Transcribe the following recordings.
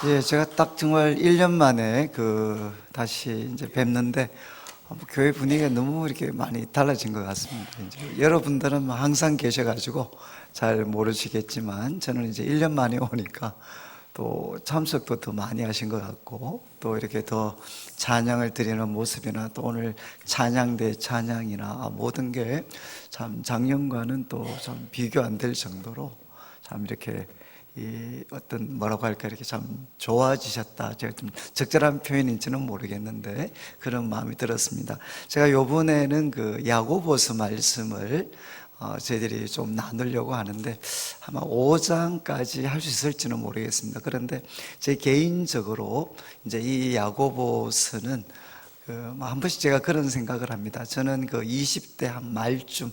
예, 제가 딱 정말 1년 만에 다시 이제 뵙는데 교회 분위기가 너무 이렇게 많이 달라진 것 같습니다. 이제 여러분들은 뭐 항상 계셔가지고 잘 모르시겠지만 저는 이제 1년 만에 오니까 또 참석도 더 많이 하신 것 같고 또 이렇게 더 찬양을 드리는 모습이나 또 오늘 찬양대 찬양이나 모든 게 참 작년과는 또 좀 비교 안 될 정도로 참 이렇게 어떤 뭐라고 할까 이렇게 참 좋아지셨다. 제가 좀 적절한 표현인지는 모르겠는데 그런 마음이 들었습니다. 제가 요번에는 야고보서 말씀을 저희들이 좀 나누려고 하는데 아마 5장까지 할 수 있을지는 모르겠습니다. 그런데 제 개인적으로 이제 이 야고보서는 한 번씩 제가 그런 생각을 합니다. 저는 20대 한 말쯤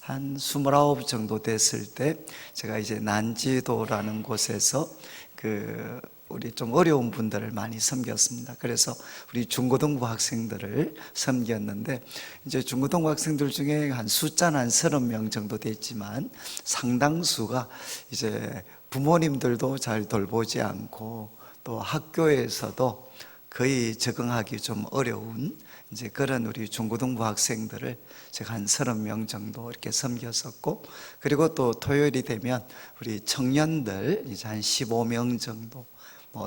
한 29 정도 됐을 때 제가 이제 난지도라는 곳에서 우리 좀 어려운 분들을 많이 섬겼습니다. 그래서 우리 중고등부 학생들을 섬겼는데 이제 중고등부 학생들 중에 한 숫자는 한 30명 정도 됐지만 상당수가 이제 부모님들도 잘 돌보지 않고 또 학교에서도 거의 적응하기 좀 어려운 이제 그런 우리 중고등부 학생들을 제가 한 30명 정도 이렇게 섬겼었고, 그리고 또 토요일이 되면 우리 청년들 이제 한 15명 정도,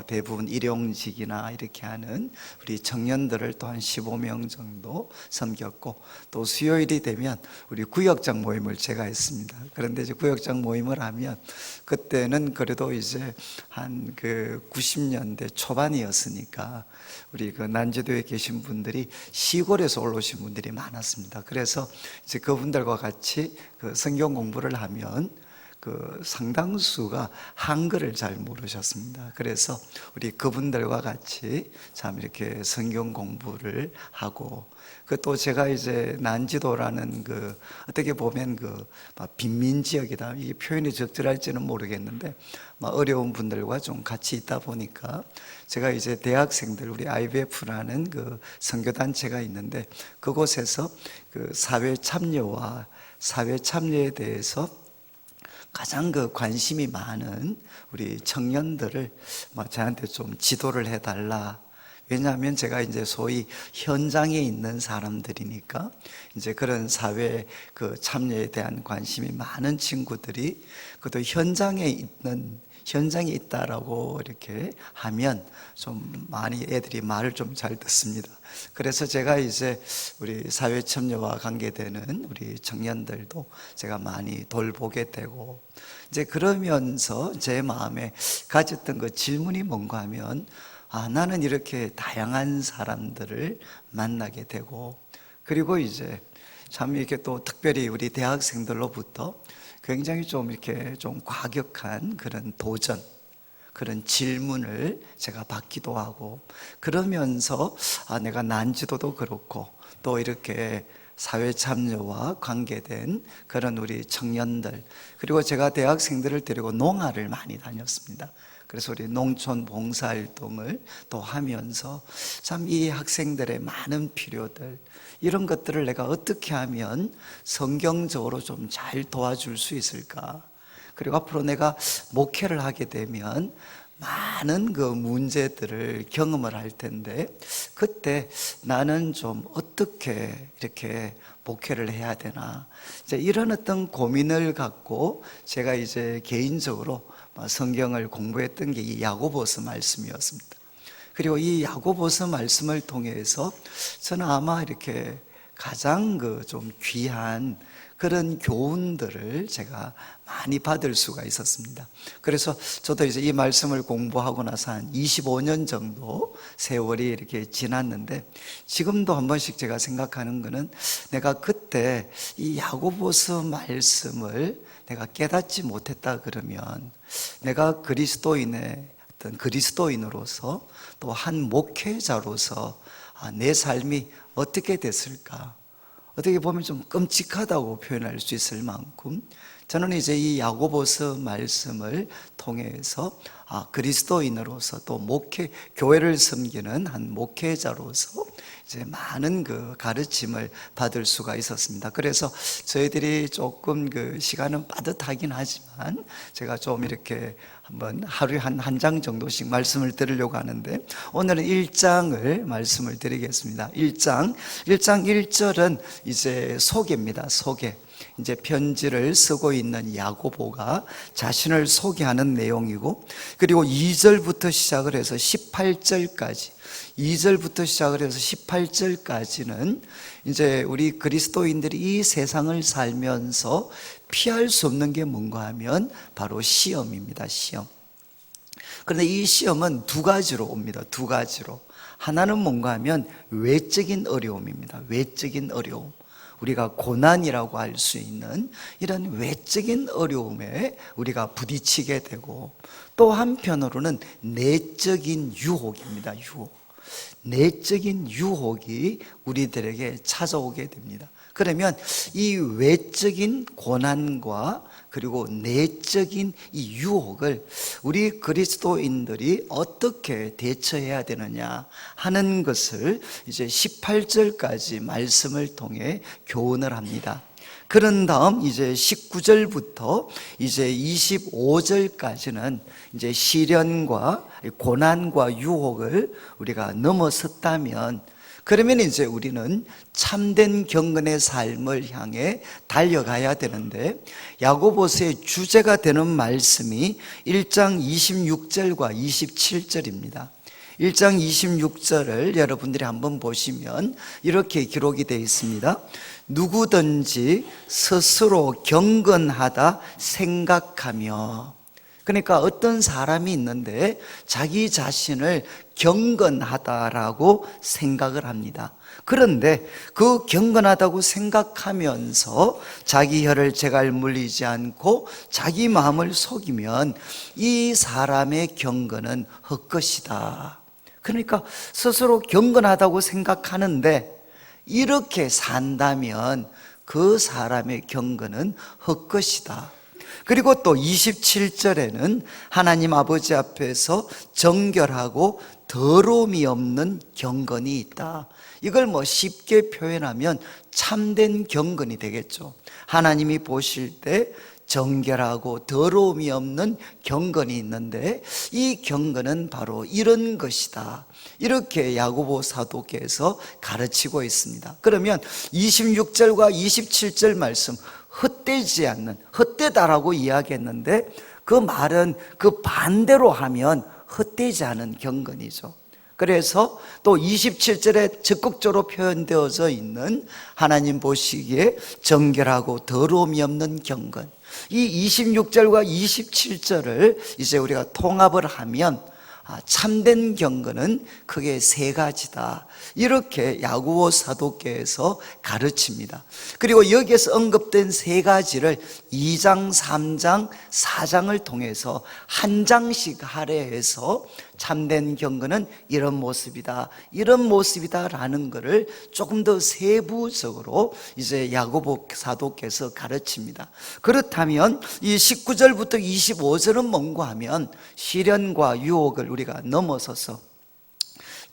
대부분 일용직이나 이렇게 하는 우리 청년들을 또 한 15명 정도 섬겼고, 또 수요일이 되면 우리 구역장 모임을 제가 했습니다. 그런데 이제 구역장 모임을 하면 그때는 그래도 이제 한 90년대 초반이었으니까 우리 난지도에 계신 분들이 시골에서 올라오신 분들이 많았습니다. 그래서 이제 그분들과 같이 성경 공부를 하면 상당수가 한글을 잘 모르셨습니다. 그래서 우리 그분들과 같이 참 이렇게 성경 공부를 하고, 또 제가 이제 난지도라는 어떻게 보면 빈민 지역이다, 이 표현이 적절할지는 모르겠는데 어려운 분들과 좀 같이 있다 보니까 제가 이제 대학생들, 우리 IBF라는 선교단체가 있는데 그곳에서 사회 참여와 사회 참여에 대해서 가장 관심이 많은 우리 청년들을 저한테 좀 지도를 해달라. 왜냐하면 제가 이제 소위 현장에 있는 사람들이니까 이제 그런 사회 참여에 대한 관심이 많은 친구들이 그것도 현장에 있다라고 이렇게 하면 좀 많이 애들이 말을 좀 잘 듣습니다. 그래서 제가 이제 우리 사회 참여와 관계되는 우리 청년들도 제가 많이 돌보게 되고, 이제 그러면서 제 마음에 가졌던 질문이 뭔가 하면 나는 이렇게 다양한 사람들을 만나게 되고, 그리고 이제 참 이렇게 또 특별히 우리 대학생들로부터 굉장히 좀 이렇게 좀 과격한 그런 도전, 그런 질문을 제가 받기도 하고, 그러면서 내가 난지도도 그렇고 또 이렇게 사회 참여와 관계된 그런 우리 청년들, 그리고 제가 대학생들을 데리고 농아를 많이 다녔습니다. 그래서 우리 농촌 봉사활동을 또 하면서 참 이 학생들의 많은 필요들, 이런 것들을 내가 어떻게 하면 성경적으로 좀 잘 도와줄 수 있을까? 그리고 앞으로 내가 목회를 하게 되면 많은 문제들을 경험을 할 텐데 그때 나는 좀 어떻게 이렇게 목회를 해야 되나, 이제 이런 어떤 고민을 갖고 제가 이제 개인적으로 성경을 공부했던 게 이 야고보서 말씀이었습니다. 그리고 이 야고보서 말씀을 통해서 저는 아마 이렇게 가장 좀 귀한 그런 교훈들을 제가 많이 받을 수가 있었습니다. 그래서 저도 이제 이 말씀을 공부하고 나서 한 25년 정도 세월이 이렇게 지났는데 지금도 한 번씩 제가 생각하는 거는 내가 그때 이 야고보서 말씀을 내가 깨닫지 못했다 그러면 내가 그리스도인의 어떤 그리스도인으로서 또 한 목회자로서 내 삶이 어떻게 됐을까? 어떻게 보면 좀 끔찍하다고 표현할 수 있을 만큼 저는 이제 이 야고보서 말씀을 통해서 그리스도인으로서 또 교회를 섬기는 한 목회자로서 이제 많은 그 가르침을 받을 수가 있었습니다. 그래서 저희들이 조금 그 시간은 빠듯하긴 하지만 제가 좀 이렇게 한번 하루에 한 장 정도씩 말씀을 드리려고 하는데, 오늘은 1장을 말씀을 드리겠습니다. 1장 1절은 이제 소개입니다. 소개. 이제 편지를 쓰고 있는 야고보가 자신을 소개하는 내용이고, 그리고 2절부터 시작을 해서 18절까지, 2절부터 시작을 해서 18절까지는 이제 우리 그리스도인들이 이 세상을 살면서 피할 수 없는 게 뭔가 하면 바로 시험입니다. 시험. 그런데 이 시험은 두 가지로 옵니다. 두 가지로. 하나는 뭔가 하면 외적인 어려움입니다. 외적인 어려움. 우리가 고난이라고 할 수 있는 이런 외적인 어려움에 우리가 부딪히게 되고, 또 한편으로는 내적인 유혹입니다. 유혹. 내적인 유혹이 우리들에게 찾아오게 됩니다. 그러면 이 외적인 고난과 그리고 내적인 이 유혹을 우리 그리스도인들이 어떻게 대처해야 되느냐 하는 것을 이제 18절까지 말씀을 통해 교훈을 합니다. 그런 다음 이제 19절부터 이제 25절까지는 이제 시련과 고난과 유혹을 우리가 넘어섰다면, 그러면 이제 우리는 참된 경건의 삶을 향해 달려가야 되는데, 야고보서의 주제가 되는 말씀이 1장 26절과 27절입니다. 1장 26절을 여러분들이 한번 보시면 이렇게 기록이 되어 있습니다. 누구든지 스스로 경건하다 생각하며. 그러니까 어떤 사람이 있는데 자기 자신을 경건하다라고 생각을 합니다. 그런데 그 경건하다고 생각하면서 자기 혀를 제갈 물리지 않고 자기 마음을 속이면 이 사람의 경건은 헛것이다. 그러니까 스스로 경건하다고 생각하는데 이렇게 산다면 그 사람의 경건은 헛것이다. 그리고 또 27절에는 하나님 아버지 앞에서 정결하고 더러움이 없는 경건이 있다. 이걸 쉽게 표현하면 참된 경건이 되겠죠. 하나님이 보실 때 정결하고 더러움이 없는 경건이 있는데, 이 경건은 바로 이런 것이다. 이렇게 야고보 사도께서 가르치고 있습니다. 그러면 26절과 27절 말씀, 헛되지 않는, 헛되다라고 이야기했는데 그 말은 그 반대로 하면 헛되지 않은 경건이죠. 그래서 또 27절에 적극적으로 표현되어져 있는 하나님 보시기에 정결하고 더러움이 없는 경건, 이 26절과 27절을 이제 우리가 통합을 하면 참된 경건은 크게 세 가지다. 이렇게 야고보 사도께서 가르칩니다. 그리고 여기에서 언급된 세 가지를 2장, 3장, 4장을 통해서 한 장씩 할애해서 참된 경건은 이런 모습이다, 이런 모습이다 라는 것을 조금 더 세부적으로 이제 야고보 사도께서 가르칩니다. 그렇다면 이 19절부터 25절은 뭔가 하면 시련과 유혹을 우리가 넘어서서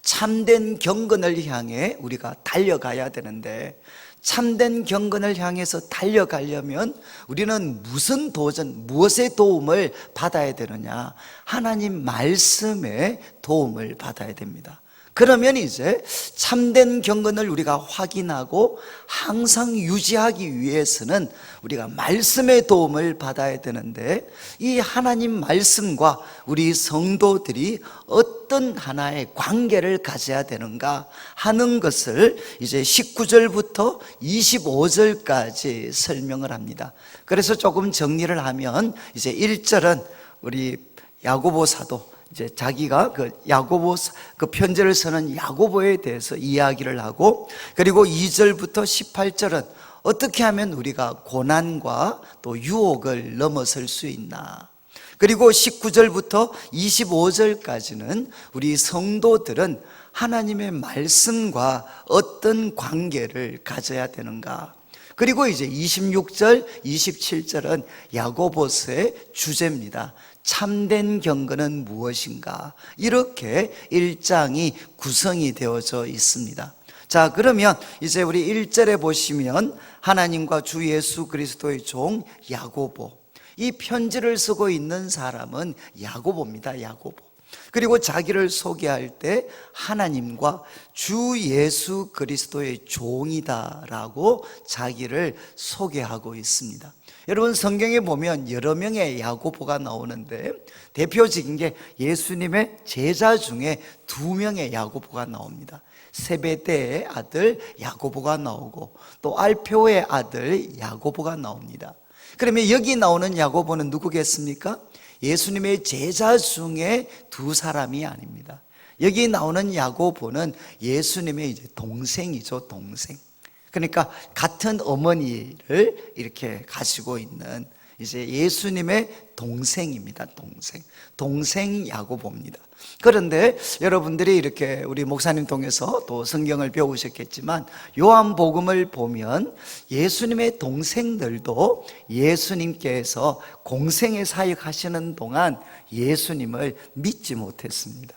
참된 경건을 향해 우리가 달려가야 되는데, 참된 경건을 향해서 달려가려면 우리는 무슨 도전, 무엇의 도움을 받아야 되느냐? 하나님 말씀의 도움을 받아야 됩니다. 그러면 이제 참된 경건을 우리가 확인하고 항상 유지하기 위해서는 우리가 말씀의 도움을 받아야 되는데, 이 하나님 말씀과 우리 성도들이 어떤 하나의 관계를 가져야 되는가 하는 것을 이제 19절부터 25절까지 설명을 합니다. 그래서 조금 정리를 하면 이제 1절은 우리 야고보 사도, 이제 자기가 그 야고보 그 편지를 쓰는 야고보에 대해서 이야기를 하고, 그리고 2절부터 18절은 어떻게 하면 우리가 고난과 또 유혹을 넘어설 수 있나, 그리고 19절부터 25절까지는 우리 성도들은 하나님의 말씀과 어떤 관계를 가져야 되는가, 그리고 이제 26절, 27절은 야고보서의 주제입니다. 참된 경건은 무엇인가? 이렇게 1장이 구성이 되어져 있습니다. 자, 그러면 이제 우리 1절에 보시면 하나님과 주 예수 그리스도의 종 야고보, 이 편지를 쓰고 있는 사람은 야고보입니다. 야고보. 그리고 자기를 소개할 때 하나님과 주 예수 그리스도의 종이다라고 자기를 소개하고 있습니다. 여러분, 성경에 보면 여러 명의 야고보가 나오는데 대표적인 게 예수님의 제자 중에 2명의 야고보가 나옵니다. 세베대의 아들 야고보가 나오고 또 알페오의 아들 야고보가 나옵니다. 그러면 여기 나오는 야고보는 누구겠습니까? 예수님의 제자 중에 2사람이 아닙니다. 여기 나오는 야고보는 예수님의 이제 동생이죠, 동생. 그러니까 같은 어머니를 이렇게 가지고 있는 이제 예수님의 동생입니다. 동생 야고보입니다. 그런데 여러분들이 이렇게 우리 목사님 통해서 또 성경을 배우셨겠지만 요한복음을 보면 예수님의 동생들도 예수님께서 공생의 사역하시는 동안 예수님을 믿지 못했습니다.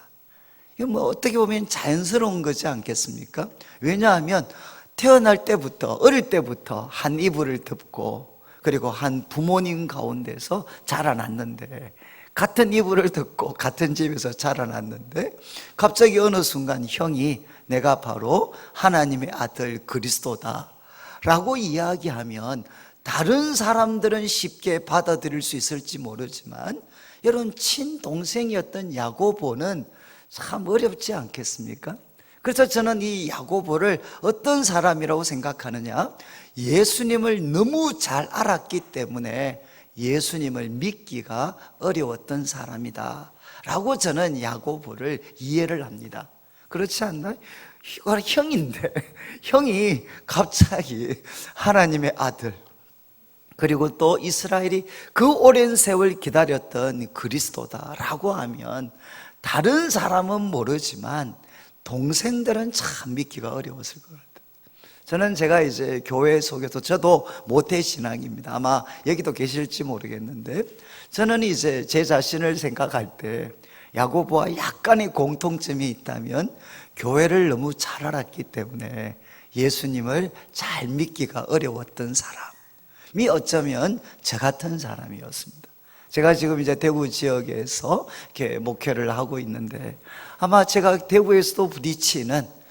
이거 뭐 어떻게 보면 자연스러운 거지 않겠습니까? 왜냐하면 태어날 때부터, 어릴 때부터 한 이불을 덮고 그리고 한 부모님 가운데서 자라났는데, 같은 이불을 덮고 같은 집에서 자라났는데 갑자기 어느 순간 형이 내가 바로 하나님의 아들 그리스도다 라고 이야기하면 다른 사람들은 쉽게 받아들일 수 있을지 모르지만 여러분, 친동생이었던 야고보는 참 어렵지 않겠습니까? 그래서 저는 이 야고보를 어떤 사람이라고 생각하느냐, 예수님을 너무 잘 알았기 때문에 예수님을 믿기가 어려웠던 사람이다 라고 저는 야고보를 이해를 합니다. 그렇지 않나요? 형인데 형이 갑자기 하나님의 아들, 그리고 또 이스라엘이 그 오랜 세월 기다렸던 그리스도다라고 하면 다른 사람은 모르지만 동생들은 참 믿기가 어려웠을 것 같아요. 저는 제가 이제 교회 속에서 저도 모태신앙입니다. 아마 여기도 계실지 모르겠는데 저는 이제 제 자신을 생각할 때 야고보와 약간의 공통점이 있다면 교회를 너무 잘 알았기 때문에 예수님을 잘 믿기가 어려웠던 사람이 어쩌면 저 같은 사람이었습니다. 제가 지금 이제 대구 지역에서 이렇게 목회를 하고 있는데 아마 제가 대구에서도 부딪히는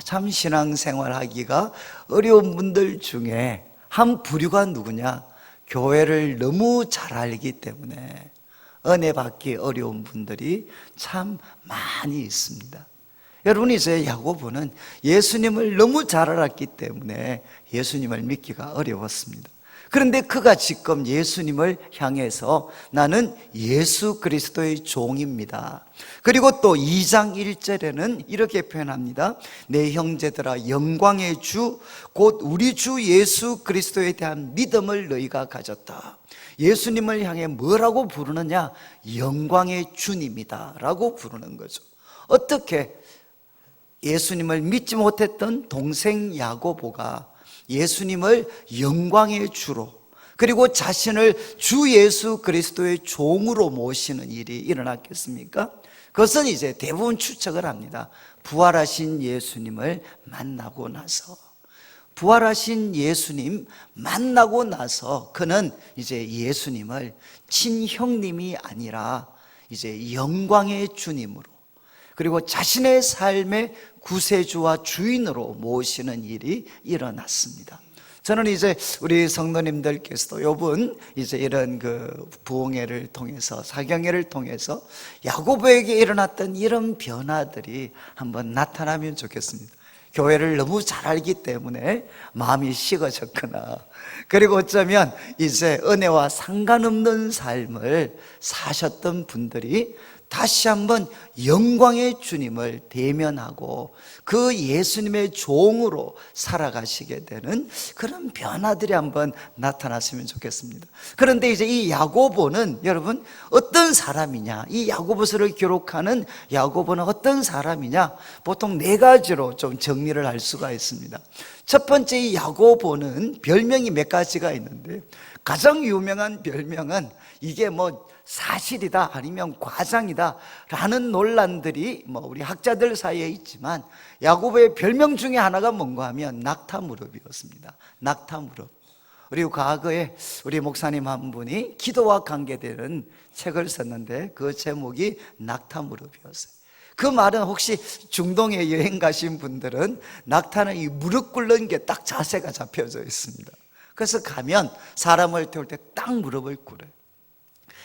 참 신앙생활 하기가 어려운 분들 중에 한 부류가 누구냐? 교회를 너무 잘 알기 때문에 은혜 받기 어려운 분들이 참 많이 있습니다. 여러분, 이제 야고보는 예수님을 너무 잘 알았기 때문에 예수님을 믿기가 어려웠습니다. 그런데 그가 지금 예수님을 향해서 나는 예수 그리스도의 종입니다. 그리고 또 2장 1절에는 이렇게 표현합니다. 내 형제들아, 영광의 주 곧 우리 주 예수 그리스도에 대한 믿음을 너희가 가졌다. 예수님을 향해 뭐라고 부르느냐? 영광의 주님이다 라고 부르는 거죠. 어떻게 예수님을 믿지 못했던 동생 야고보가 예수님을 영광의 주로, 그리고 자신을 주 예수 그리스도의 종으로 모시는 일이 일어났겠습니까? 그것은 이제 대부분 추측을 합니다. 부활하신 예수님을 만나고 나서, 부활하신 예수님 만나고 나서 그는 이제 예수님을 친형님이 아니라 이제 영광의 주님으로, 그리고 자신의 삶의 구세주와 주인으로 모시는 일이 일어났습니다. 저는 이제 우리 성도님들께서도 요번 이제 이런 그 부흥회를 통해서, 사경회를 통해서 야고보에게 일어났던 이런 변화들이 한번 나타나면 좋겠습니다. 교회를 너무 잘 알기 때문에 마음이 식어졌거나, 그리고 어쩌면 이제 은혜와 상관없는 삶을 사셨던 분들이 다시 한번 영광의 주님을 대면하고 그 예수님의 종으로 살아가시게 되는 그런 변화들이 한번 나타났으면 좋겠습니다. 그런데 이제 이 야고보는 여러분 어떤 사람이냐, 이 야고보서를 기록하는 야고보는 어떤 사람이냐, 보통 4가지로 좀 정리를 할 수가 있습니다. 첫 번째, 이 야고보는 별명이 몇 가지가 있는데 가장 유명한 별명은 이게 뭐 사실이다 아니면 과장이다 라는 논란들이 뭐 우리 학자들 사이에 있지만 야고보의 별명 중에 하나가 뭔가 하면 낙타무릎이었습니다. 낙타무릎. 그리고 과거에 우리 목사님 한 분이 기도와 관계되는 책을 썼는데 그 제목이 낙타무릎이었어요. 그 말은 혹시 중동에 여행 가신 분들은 낙타는 이 무릎 꿇는 게 딱 자세가 잡혀져 있습니다. 그래서 가면 사람을 태울 때 딱 무릎을 꿇어요.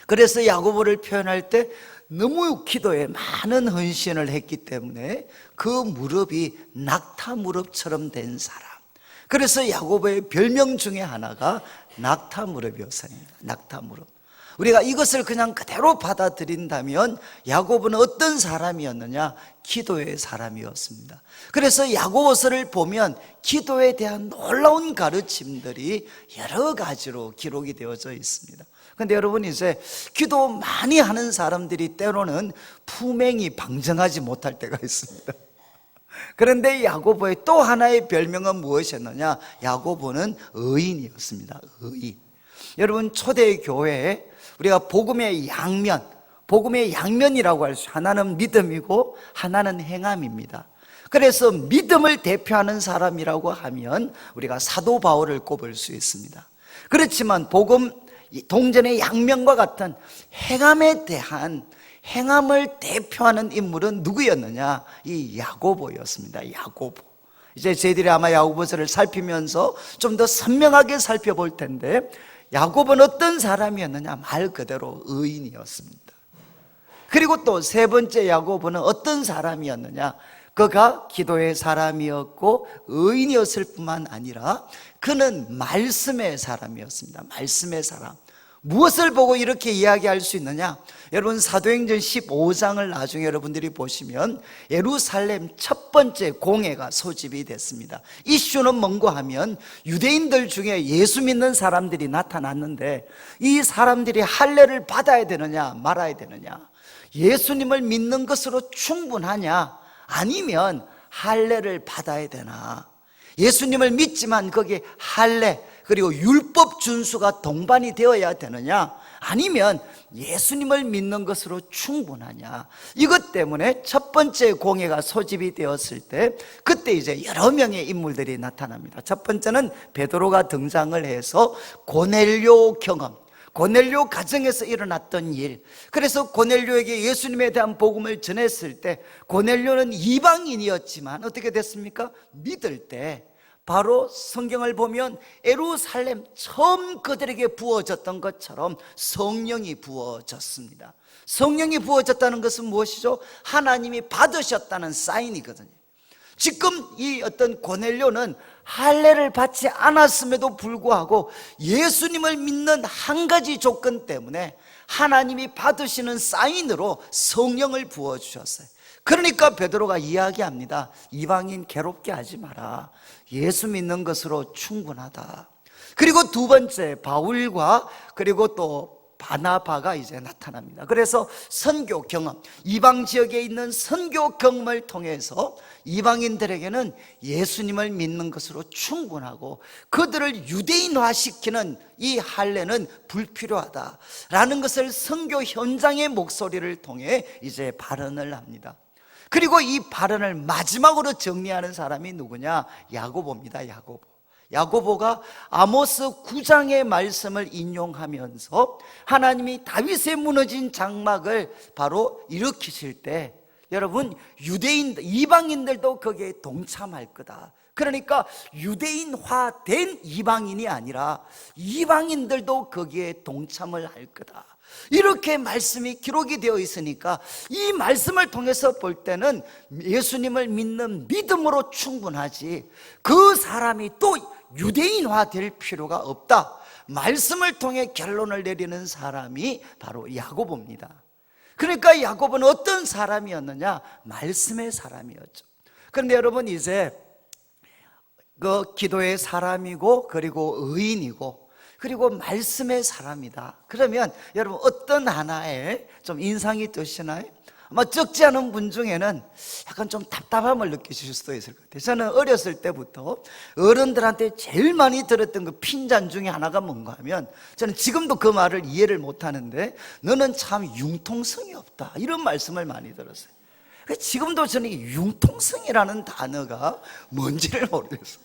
그래서 야고보를 표현할 때 너무 기도에 많은 헌신을 했기 때문에 그 무릎이 낙타 무릎처럼 된 사람. 그래서 야고보의 별명 중에 하나가 낙타 무릎이었습니다. 낙타 무릎. 우리가 이것을 그냥 그대로 받아들인다면 야고보는 어떤 사람이었느냐? 기도의 사람이었습니다. 그래서 야고보서를 보면 기도에 대한 놀라운 가르침들이 여러 가지로 기록이 되어져 있습니다. 근데 여러분, 이제 기도 많이 하는 사람들이 때로는 품행이 방정하지 못할 때가 있습니다. 그런데 야고보의 또 하나의 별명은 무엇이었느냐? 야고보는 의인이었습니다. 의인. 여러분, 초대교회에 우리가 복음의 양면이라고 할 수, 하나는 믿음이고 하나는 행함입니다. 그래서 믿음을 대표하는 사람이라고 하면 우리가 사도 바울을 꼽을 수 있습니다. 그렇지만 복음 동전의 양면과 같은 행함에 대한 행함을 대표하는 인물은 누구였느냐? 이 야고보였습니다. 야고보. 이제 저희들이 아마 야고보서를 살피면서 좀 더 선명하게 살펴볼 텐데, 야고보는 어떤 사람이었느냐? 말 그대로 의인이었습니다. 그리고 또 세 번째 야고보는 어떤 사람이었느냐? 그가 기도의 사람이었고 의인이었을 뿐만 아니라 그는 말씀의 사람이었습니다. 말씀의 사람. 무엇을 보고 이렇게 이야기할 수 있느냐? 여러분, 사도행전 15장을 나중에 여러분들이 보시면 예루살렘 첫 번째 공회가 소집이 됐습니다. 이슈는 뭔가 하면 유대인들 중에 예수 믿는 사람들이 나타났는데 이 사람들이 할례를 받아야 되느냐 말아야 되느냐, 예수님을 믿는 것으로 충분하냐 아니면 할례를 받아야 되나, 예수님을 믿지만 거기에 할례 그리고 율법 준수가 동반이 되어야 되느냐 아니면 예수님을 믿는 것으로 충분하냐. 이것 때문에 첫 번째 공회가 소집이 되었을 때 그때 이제 여러 명의 인물들이 나타납니다. 첫 번째는 베드로가 등장을 해서 고넬료 경험, 고넬료 가정에서 일어났던 일, 그래서 고넬료에게 예수님에 대한 복음을 전했을 때 고넬료는 이방인이었지만 어떻게 됐습니까? 믿을 때 바로 성경을 보면 예루살렘 처음 그들에게 부어졌던 것처럼 성령이 부어졌습니다. 성령이 부어졌다는 것은 무엇이죠? 하나님이 받으셨다는 사인이거든요. 지금 이 어떤 고넬료는 할례를 받지 않았음에도 불구하고 예수님을 믿는 한 가지 조건 때문에 하나님이 받으시는 사인으로 성령을 부어주셨어요. 그러니까 베드로가 이야기합니다. 이방인 괴롭게 하지 마라. 예수 믿는 것으로 충분하다. 그리고 두 번째, 바울과 그리고 또 바나바가 이제 나타납니다. 그래서 선교 경험, 이방 지역에 있는 선교 경험을 통해서 이방인들에게는 예수님을 믿는 것으로 충분하고 그들을 유대인화시키는 이 할례는 불필요하다라는 것을 선교 현장의 목소리를 통해 이제 발언을 합니다. 그리고 이 발언을 마지막으로 정리하는 사람이 누구냐? 야고보입니다. 야고보가 아모스 9장의 말씀을 인용하면서 하나님이 다윗의 무너진 장막을 바로 일으키실 때 여러분, 이방인들도 거기에 동참할 거다. 그러니까 유대인화된 이방인이 아니라 이방인들도 거기에 동참을 할 거다. 이렇게 말씀이 기록이 되어 있으니까 이 말씀을 통해서 볼 때는 예수님을 믿는 믿음으로 충분하지 그 사람이 또 유대인화 될 필요가 없다. 말씀을 통해 결론을 내리는 사람이 바로 야고보입니다. 그러니까 야고보는 어떤 사람이었느냐? 말씀의 사람이었죠. 그런데 여러분, 이제 그 기도의 사람이고 그리고 의인이고 그리고 말씀의 사람이다. 그러면 여러분 어떤 하나에 좀 인상이 드시나요? 아마 적지 않은 분 중에는 약간 좀 답답함을 느끼실 수도 있을 것 같아요. 저는 어렸을 때부터 어른들한테 제일 많이 들었던 그 핀잔 중에 하나가 뭔가 하면, 저는 지금도 그 말을 이해를 못하는데, 너는 참 융통성이 없다, 이런 말씀을 많이 들었어요. 지금도 저는 이 융통성이라는 단어가 뭔지를 모르겠어요.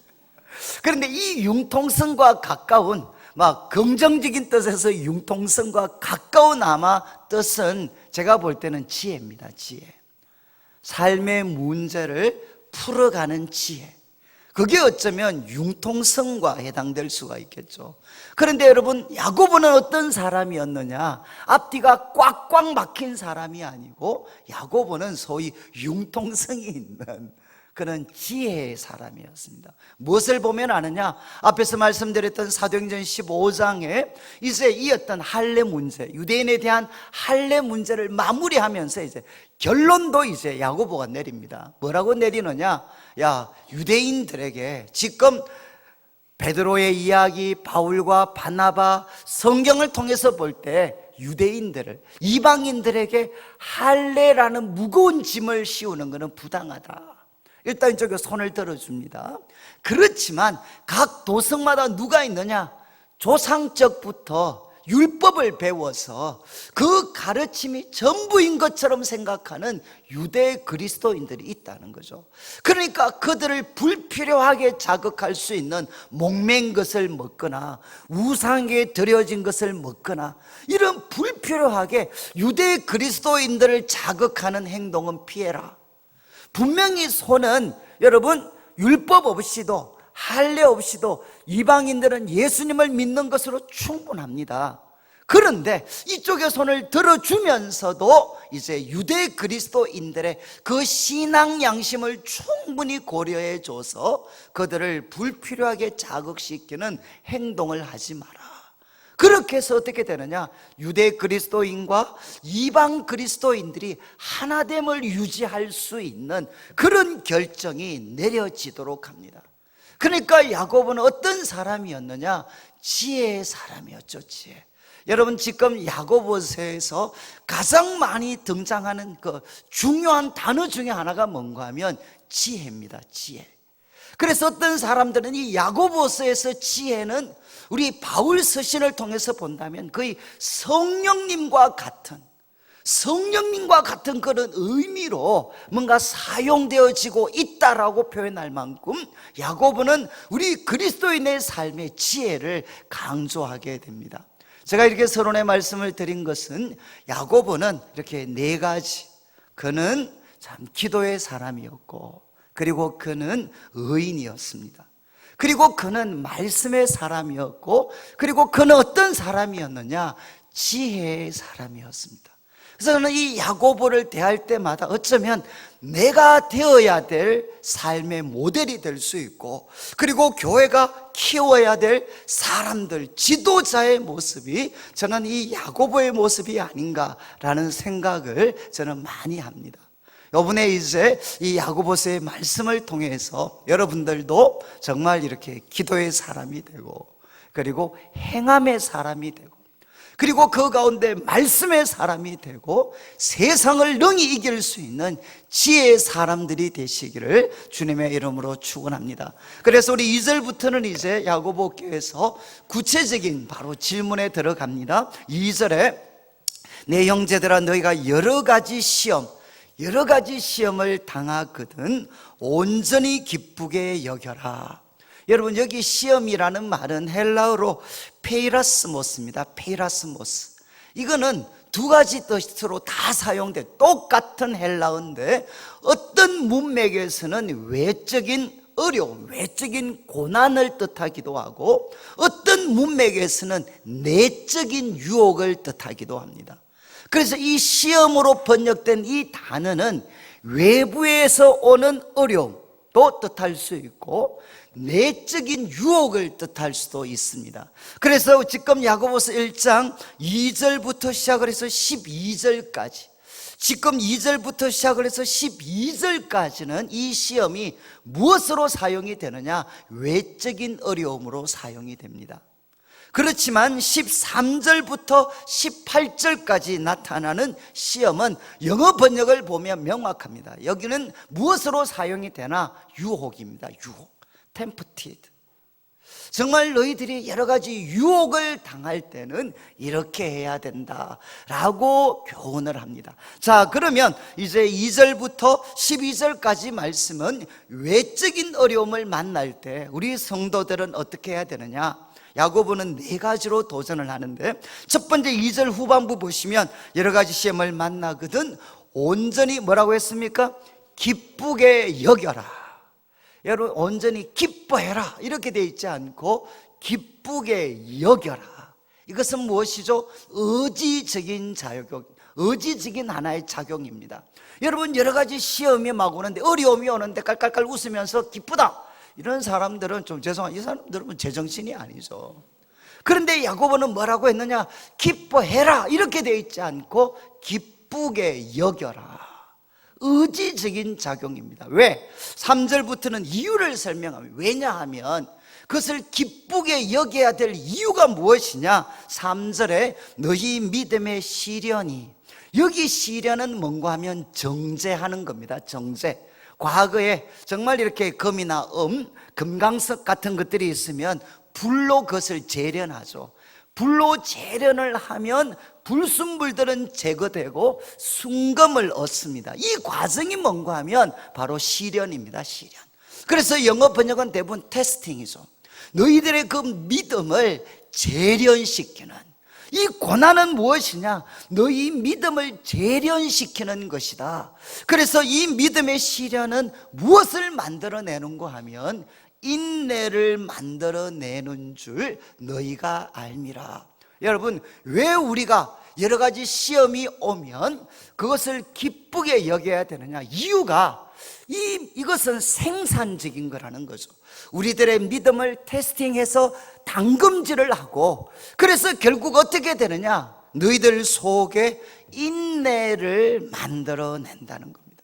그런데 이 융통성과 가까운, 막 긍정적인 뜻에서 융통성과 가까운 아마 뜻은 제가 볼 때는 지혜입니다. 지혜. 삶의 문제를 풀어가는 지혜. 그게 어쩌면 융통성과 해당될 수가 있겠죠. 그런데 여러분, 야고보는 어떤 사람이었느냐? 앞뒤가 꽉꽉 막힌 사람이 아니고, 야고보는 소위 융통성이 있는 그는 지혜의 사람이었습니다. 무엇을 보면 아느냐? 앞에서 말씀드렸던 사도행전 15장에 이제 이 어떤 할례 문제, 유대인에 대한 할례 문제를 마무리하면서 이제 결론도 이제 야고보가 내립니다. 뭐라고 내리느냐? 야, 유대인들에게 지금 베드로의 이야기, 바울과 바나바, 성경을 통해서 볼 때 유대인들을, 이방인들에게 할례라는 무거운 짐을 씌우는 것은 부당하다. 일단 이쪽에 손을 들어줍니다. 그렇지만 각 도성마다 누가 있느냐? 조상적부터 율법을 배워서 그 가르침이 전부인 것처럼 생각하는 유대 그리스도인들이 있다는 거죠. 그러니까 그들을 불필요하게 자극할 수 있는 목맨 것을 먹거나 우상에 드려진 것을 먹거나, 이런 불필요하게 유대 그리스도인들을 자극하는 행동은 피해라. 분명히 손은, 여러분, 율법 없이도, 할례 없이도 이방인들은 예수님을 믿는 것으로 충분합니다. 그런데 이쪽에 손을 들어주면서도 이제 유대 그리스도인들의 그 신앙 양심을 충분히 고려해 줘서 그들을 불필요하게 자극시키는 행동을 하지 마라. 그렇게 해서 어떻게 되느냐? 유대 그리스도인과 이방 그리스도인들이 하나됨을 유지할 수 있는 그런 결정이 내려지도록 합니다. 그러니까 야고보는 어떤 사람이었느냐? 지혜의 사람이었죠. 지혜. 여러분, 지금 야고보서에서 가장 많이 등장하는 그 중요한 단어 중에 하나가 뭔가 하면 지혜입니다. 지혜. 그래서 어떤 사람들은 이 야고보서에서 지혜는 우리 바울 서신을 통해서 본다면 거의 성령님과 같은 그런 의미로 뭔가 사용되어지고 있다라고 표현할 만큼 야고보는 우리 그리스도인의 삶의 지혜를 강조하게 됩니다. 제가 이렇게 서론의 말씀을 드린 것은, 야고보는 이렇게 네 가지, 그는 참 기도의 사람이었고, 그리고 그는 의인이었습니다. 그리고 그는 말씀의 사람이었고, 그리고 그는 어떤 사람이었느냐? 지혜의 사람이었습니다. 그래서 저는 이 야고보를 대할 때마다 어쩌면 내가 되어야 될 삶의 모델이 될 수 있고, 그리고 교회가 키워야 될 사람들, 지도자의 모습이 저는 이 야고보의 모습이 아닌가라는 생각을 저는 많이 합니다. 이번에 이제 이 야고보서의 말씀을 통해서 여러분들도 정말 이렇게 기도의 사람이 되고, 그리고 행함의 사람이 되고, 그리고 그 가운데 말씀의 사람이 되고, 세상을 능히 이길 수 있는 지혜의 사람들이 되시기를 주님의 이름으로 축원합니다. 그래서 우리 2절부터는 이제 야고보서에서 구체적인 바로 질문에 들어갑니다. 2절에 내 형제들아, 너희가 여러 가지 시험을 당하거든 온전히 기쁘게 여겨라. 여러분, 여기 시험이라는 말은 헬라어로 페이라스모스입니다. 페이라스모스. 이거는 두 가지 뜻으로 다 사용돼, 똑같은 헬라어인데 어떤 문맥에서는 외적인 어려움, 외적인 고난을 뜻하기도 하고, 어떤 문맥에서는 내적인 유혹을 뜻하기도 합니다. 그래서 이 시험으로 번역된 이 단어는 외부에서 오는 어려움도 뜻할 수 있고, 내적인 유혹을 뜻할 수도 있습니다. 그래서 지금 야고보서 1장 2절부터 시작을 해서 12절까지, 지금 2절부터 시작을 해서 12절까지는 이 시험이 무엇으로 사용이 되느냐? 외적인 어려움으로 사용이 됩니다. 그렇지만 13절부터 18절까지 나타나는 시험은 영어 번역을 보면 명확합니다. 여기는 무엇으로 사용이 되나? 유혹입니다. 유혹, tempted. 정말 너희들이 여러 가지 유혹을 당할 때는 이렇게 해야 된다라고 교훈을 합니다. 자, 그러면 이제 2절부터 12절까지 말씀은 외적인 어려움을 만날 때 우리 성도들은 어떻게 해야 되느냐? 야고보는 4가지로 도전을 하는데, 첫 번째 2절 후반부 보시면 여러 가지 시험을 만나거든 온전히 뭐라고 했습니까? 기쁘게 여겨라. 여러분, 온전히 기뻐해라 이렇게 되어 있지 않고 기쁘게 여겨라. 이것은 무엇이죠? 의지적인 작용, 의지적인 하나의 작용입니다. 여러분, 여러 가지 시험이 막 오는데, 어려움이 오는데 깔깔깔 웃으면서 기쁘다, 이런 사람들은 좀 죄송합니다. 이 사람들은 제정신이 아니죠. 그런데 야고보는 뭐라고 했느냐? 기뻐해라 이렇게 되어 있지 않고 기쁘게 여겨라. 의지적인 작용입니다. 왜? 3절부터는 이유를 설명합니다. 왜냐하면 그것을 기쁘게 여겨야 될 이유가 무엇이냐? 3절에 너희 믿음의 시련이, 여기 시련은 뭔가 하면 정죄하는 겁니다. 정죄. 과거에 정말 이렇게 금이나 금강석 같은 것들이 있으면 불로 그것을 재련하죠. 불로 재련을 하면 불순물들은 제거되고 순금을 얻습니다. 이 과정이 뭔가 하면 바로 시련입니다. 시련. 그래서 영어 번역은 대부분 테스팅이죠. 너희들의 그 믿음을 재련시키는, 이 고난은 무엇이냐? 너희 믿음을 재련시키는 것이다. 그래서 이 믿음의 시련은 무엇을 만들어내는가 하면 인내를 만들어내는 줄 너희가 알미라. 여러분, 왜 우리가 여러 가지 시험이 오면 그것을 기쁘게 여겨야 되느냐? 이유가 이것은 생산적인 거라는 거죠. 우리들의 믿음을 테스팅해서 당금질을 하고, 그래서 결국 어떻게 되느냐? 너희들 속에 인내를 만들어낸다는 겁니다.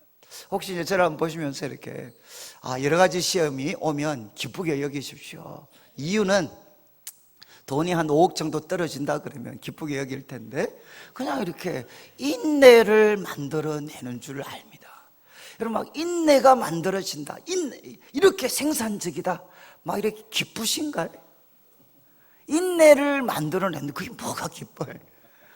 혹시 이제 저를 한번 보시면서 이렇게 여러 가지 시험이 오면 기쁘게 여기십시오. 이유는 돈이 한 5억 정도 떨어진다 그러면 기쁘게 여길 텐데, 그냥 이렇게 인내를 만들어내는 줄 압니다. 여러분, 막 인내가 만들어진다, 이렇게 생산적이다, 막 이렇게 기쁘신가요? 인내를 만들어내는데 그게 뭐가 기뻐요?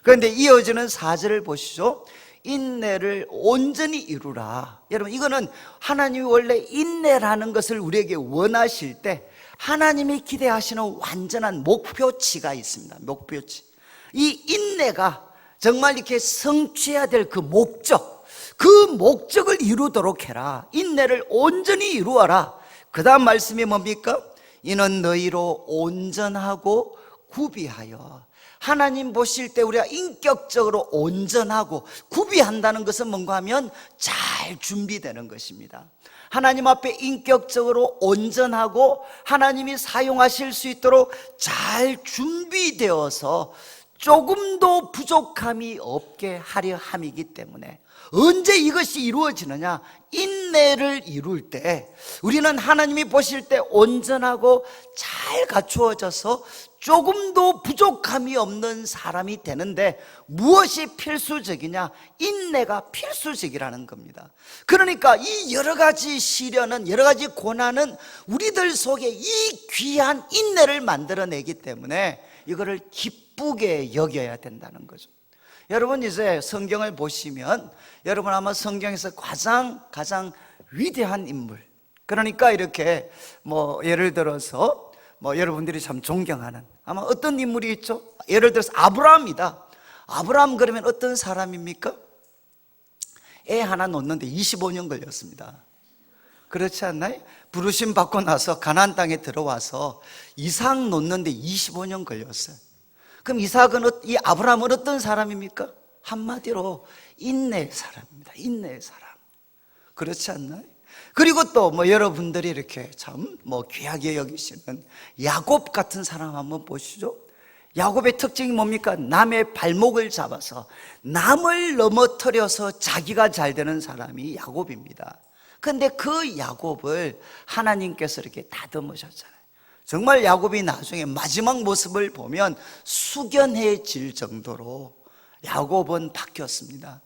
그런데 이어지는 4절을 보시죠. 인내를 온전히 이루라. 여러분, 이거는 하나님이 원래 인내라는 것을 우리에게 원하실 때 하나님이 기대하시는 완전한 목표치가 있습니다. 목표치. 이 인내가 정말 이렇게 성취해야 될 그 목적, 그 목적을 이루도록 해라. 인내를 온전히 이루어라. 그 다음 말씀이 뭡니까? 이는 너희로 온전하고 구비하여. 하나님 보실 때 우리가 인격적으로 온전하고 구비한다는 것은 뭔가 하면 잘 준비되는 것입니다. 하나님 앞에 인격적으로 온전하고 하나님이 사용하실 수 있도록 잘 준비되어서 조금도 부족함이 없게 하려 함이기 때문에, 언제 이것이 이루어지느냐? 인내를 이룰 때 우리는 하나님이 보실 때 온전하고 잘 갖추어져서 조금도 부족함이 없는 사람이 되는데, 무엇이 필수적이냐? 인내가 필수적이라는 겁니다. 그러니까 이 여러 가지 시련은, 여러 가지 고난은 우리들 속에 이 귀한 인내를 만들어내기 때문에 이거를 기쁘게 여겨야 된다는 거죠. 여러분, 이제 성경을 보시면 여러분 아마 성경에서 가장 위대한 인물, 그러니까 이렇게 예를 들어서 여러분들이 참 존경하는 아마 어떤 인물이 있죠? 예를 들어서 아브라함이다. 아브라함 그러면 어떤 사람입니까? 애 하나 놓는데 25년 걸렸습니다. 그렇지 않나요? 부르심 받고 나서 가나안 땅에 들어와서 이삭 놓는데 25년 걸렸어요. 그럼 이 아브라함은 어떤 사람입니까? 한마디로 인내의 사람입니다. 인내의 사람. 그렇지 않나요? 그리고 또 여러분들이 이렇게 참 귀하게 여기시는 야곱 같은 사람 한번 보시죠. 야곱의 특징이 뭡니까? 남의 발목을 잡아서 남을 넘어뜨려서 자기가 잘 되는 사람이 야곱입니다. 그런데 그 야곱을 하나님께서 이렇게 다듬으셨잖아요. 정말 야곱이 나중에 마지막 모습을 보면 숙연해질 정도로 야곱은 바뀌었습니다.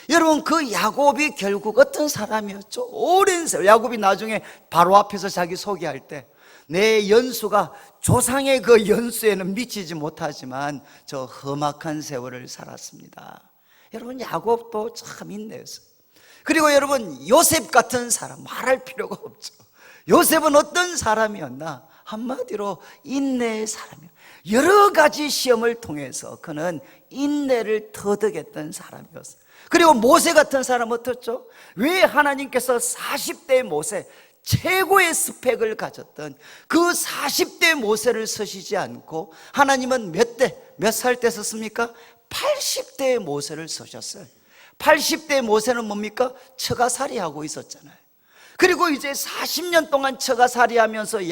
여러분, 그 야곱이 결국 어떤 사람이었죠? 오랜 세월, 야곱이 나중에 바로 앞에서 자기 소개할 때 내 연수가 조상의 그 연수에는 미치지 못하지만 저 험악한 세월을 살았습니다. 여러분, 야곱도 참 인내했어요. 그리고 여러분, 요셉 같은 사람 말할 필요가 없죠. 요셉은 어떤 사람이었나? 한마디로 인내의 사람이에요. 여러 가지 시험을 통해서 그는 인내를 터득했던 사람이었어요. 그리고 모세 같은 사람은 어떻죠? 왜 하나님께서 40대 모세, 최고의 스펙을 가졌던 그 40대 모세를 쓰시지 않고 하나님은 몇 살 때 썼습니까? 80대의 모세를 쓰셨어요. 80대 모세는 뭡니까? 처가살이하고 있었잖아요. 그리고 이제 40년 동안 처가살이하면서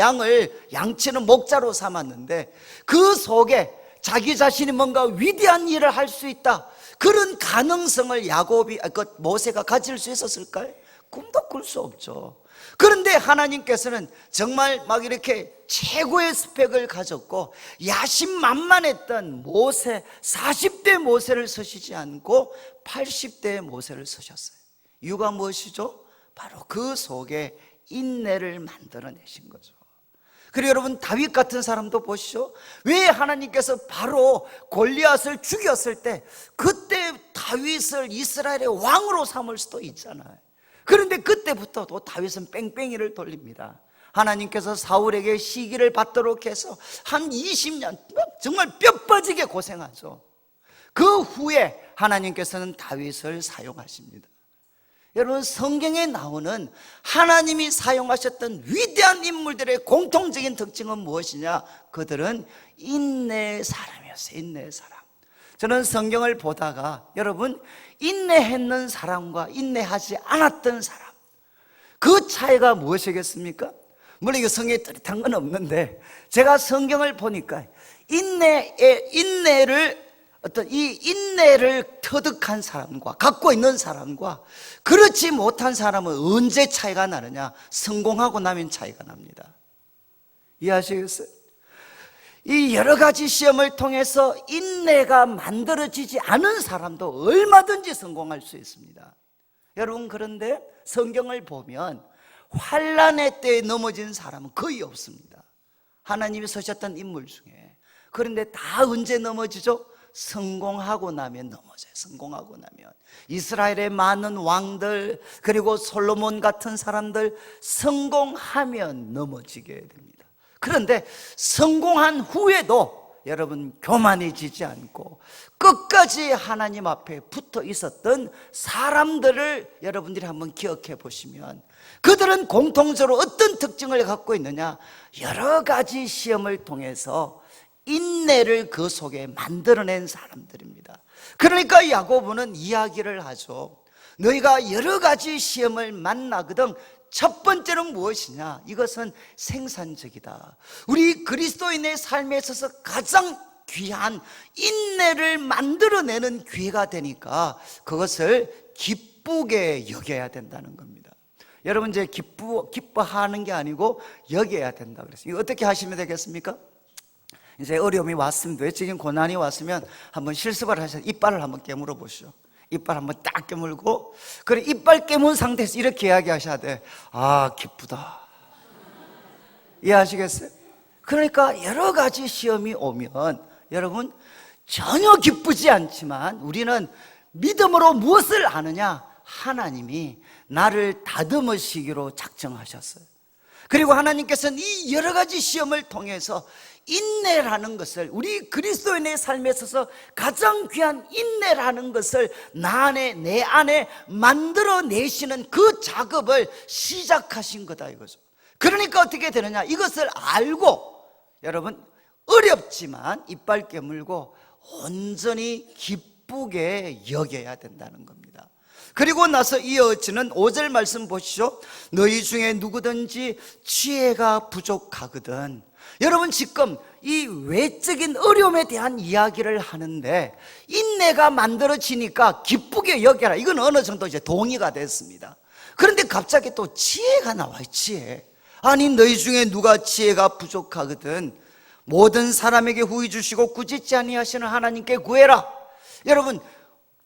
양치는 목자로 삼았는데 그 속에 자기 자신이 뭔가 위대한 일을 할 수 있다, 그런 가능성을 모세가 가질 수 있었을까요? 꿈도 꿀 수 없죠. 그런데 하나님께서는 정말 막 이렇게 최고의 스펙을 가졌고 야심만만했던 모세, 40대 모세를 쓰시지 않고 80대 모세를 쓰셨어요. 이유가 무엇이죠? 바로 그 속에 인내를 만들어내신 거죠. 그리고 여러분, 다윗 같은 사람도 보시죠. 왜 하나님께서 바로 골리앗을 죽였을 때 그때 다윗을 이스라엘의 왕으로 삼을 수도 있잖아요. 그런데 그때부터도 다윗은 뺑뺑이를 돌립니다. 하나님께서 사울에게 시기를 받도록 해서 한 20년 정말 뼈 빠지게 고생하죠. 그 후에 하나님께서는 다윗을 사용하십니다. 여러분, 성경에 나오는 하나님이 사용하셨던 위대한 인물들의 공통적인 특징은 무엇이냐? 그들은 인내의 사람이었어요. 인내의 사람. 저는 성경을 보다가 여러분, 인내했는 사람과 인내하지 않았던 사람, 그 차이가 무엇이겠습니까? 물론 이거 성경에 뚜렷한 건 없는데 제가 성경을 보니까 인내를 터득한 사람과 갖고 있는 사람과 그렇지 못한 사람은 언제 차이가 나느냐? 성공하고 나면 차이가 납니다. 이해하시겠어요? 이 여러 가지 시험을 통해서 인내가 만들어지지 않은 사람도 얼마든지 성공할 수 있습니다. 여러분, 그런데 성경을 보면 환난의 때에 넘어진 사람은 거의 없습니다. 하나님이 쓰셨던 인물 중에. 그런데 다 언제 넘어지죠? 성공하고 나면 넘어져요. 성공하고 나면. 이스라엘의 많은 왕들, 그리고 솔로몬 같은 사람들 성공하면 넘어지게 됩니다. 그런데 성공한 후에도 여러분, 교만해지지 않고 끝까지 하나님 앞에 붙어 있었던 사람들을 여러분들이 한번 기억해 보시면 그들은 공통적으로 어떤 특징을 갖고 있느냐? 여러 가지 시험을 통해서 인내를 그 속에 만들어낸 사람들입니다. 그러니까 야고보는 이야기를 하죠. 너희가 여러 가지 시험을 만나거든 첫 번째는 무엇이냐? 이것은 생산적이다. 우리 그리스도인의 삶에 있어서 가장 귀한 인내를 만들어내는 기회가 되니까 그것을 기쁘게 여겨야 된다는 겁니다. 여러분, 이제 기뻐하는 게 아니고 여겨야 된다 그랬어요. 이거 어떻게 하시면 되겠습니까? 이제 어려움이 왔습니다. 외적인 고난이 왔으면 한번 실습을 하셔서 이빨을 한번 깨물어 보시죠. 이빨 한번 딱 깨물고, 그래, 이빨 깨문 상태에서 이렇게 이야기하셔야 돼. 아, 기쁘다. 이해하시겠어요? 그러니까 여러 가지 시험이 오면 여러분, 전혀 기쁘지 않지만 우리는 믿음으로 무엇을 아느냐? 하나님이 나를 다듬으시기로 작정하셨어요. 그리고 하나님께서는 이 여러 가지 시험을 통해서 인내라는 것을, 우리 그리스도인의 삶에 있어서 가장 귀한 인내라는 것을 내 안에 만들어내시는 그 작업을 시작하신 거다 이거죠. 그러니까 어떻게 되느냐? 이것을 알고 여러분, 어렵지만 이빨 깨물고 온전히 기쁘게 여겨야 된다는 겁니다. 그리고 나서 이어지는 5절 말씀 보시죠. 너희 중에 누구든지 지혜가 부족하거든. 여러분, 지금 이 외적인 어려움에 대한 이야기를 하는데 인내가 만들어지니까 기쁘게 여겨라, 이건 어느 정도 이제 동의가 됐습니다. 그런데 갑자기 또 지혜가 나와요. 지혜. 아니 너희 중에 누가 지혜가 부족하거든 모든 사람에게 후히 주시고 꾸짖지 아니하시는 하나님께 구해라. 여러분,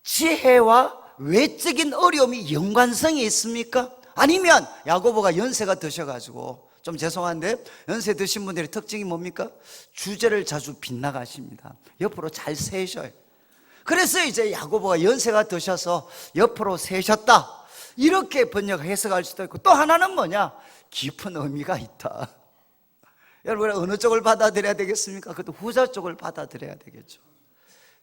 지혜와 외적인 어려움이 연관성이 있습니까? 아니면 야고보가 연세가 드셔가지고, 좀 죄송한데 연세 드신 분들의 특징이 뭡니까? 주제를 자주 빗나가십니다. 옆으로 잘 세셔요. 그래서 이제 야고보가 연세가 드셔서 옆으로 세셨다, 이렇게 번역 해석할 수도 있고, 또 하나는 뭐냐? 깊은 의미가 있다. 여러분, 어느 쪽을 받아들여야 되겠습니까? 그것도 후자 쪽을 받아들여야 되겠죠.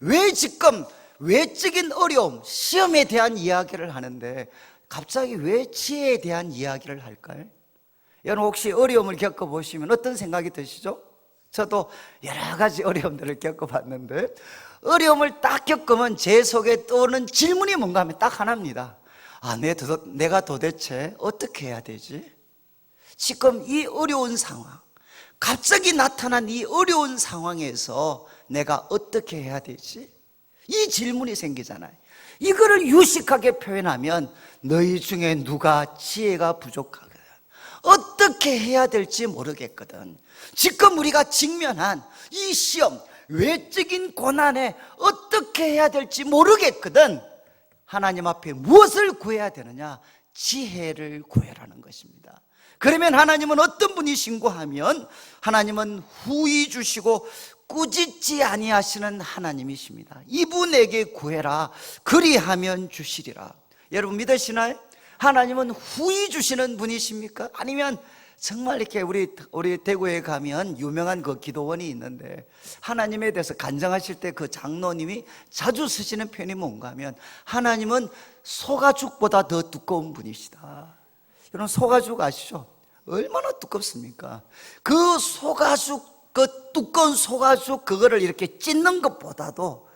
왜 지금 외적인 어려움, 시험에 대한 이야기를 하는데 갑자기 왜 지혜에 대한 이야기를 할까요? 여러분, 혹시 어려움을 겪어보시면 어떤 생각이 드시죠? 저도 여러 가지 어려움들을 겪어봤는데, 어려움을 딱 겪으면 제 속에 떠오르는 질문이 뭔가 하면 딱 하나입니다. 아, 내가 도대체 어떻게 해야 되지? 지금 이 어려운 상황, 갑자기 나타난 이 어려운 상황에서 내가 어떻게 해야 되지? 이 질문이 생기잖아요. 이거를 유식하게 표현하면 너희 중에 누가 지혜가 부족하거든, 어떻게 해야 될지 모르겠거든, 지금 우리가 직면한 이 시험, 외적인 고난에 어떻게 해야 될지 모르겠거든, 하나님 앞에 무엇을 구해야 되느냐? 지혜를 구해라는 것입니다. 그러면 하나님은 어떤 분이신고 하면, 하나님은 후히 주시고 꾸짖지 아니하시는 하나님이십니다. 이분에게 구해라, 그리하면 주시리라. 여러분 믿으시나요? 하나님은 후히 주시는 분이십니까? 아니면 정말 이렇게 우리 대구에 가면 유명한 그 기도원이 있는데, 하나님에 대해서 간증하실 때 그 장로님이 자주 쓰시는 표현이 뭔가 하면, 하나님은 소가죽보다 더 두꺼운 분이시다. 여러분, 소가죽 아시죠? 얼마나 두껍습니까? 그 소가죽, 그 두꺼운 소가죽, 그거를 이렇게 찢는 것보다도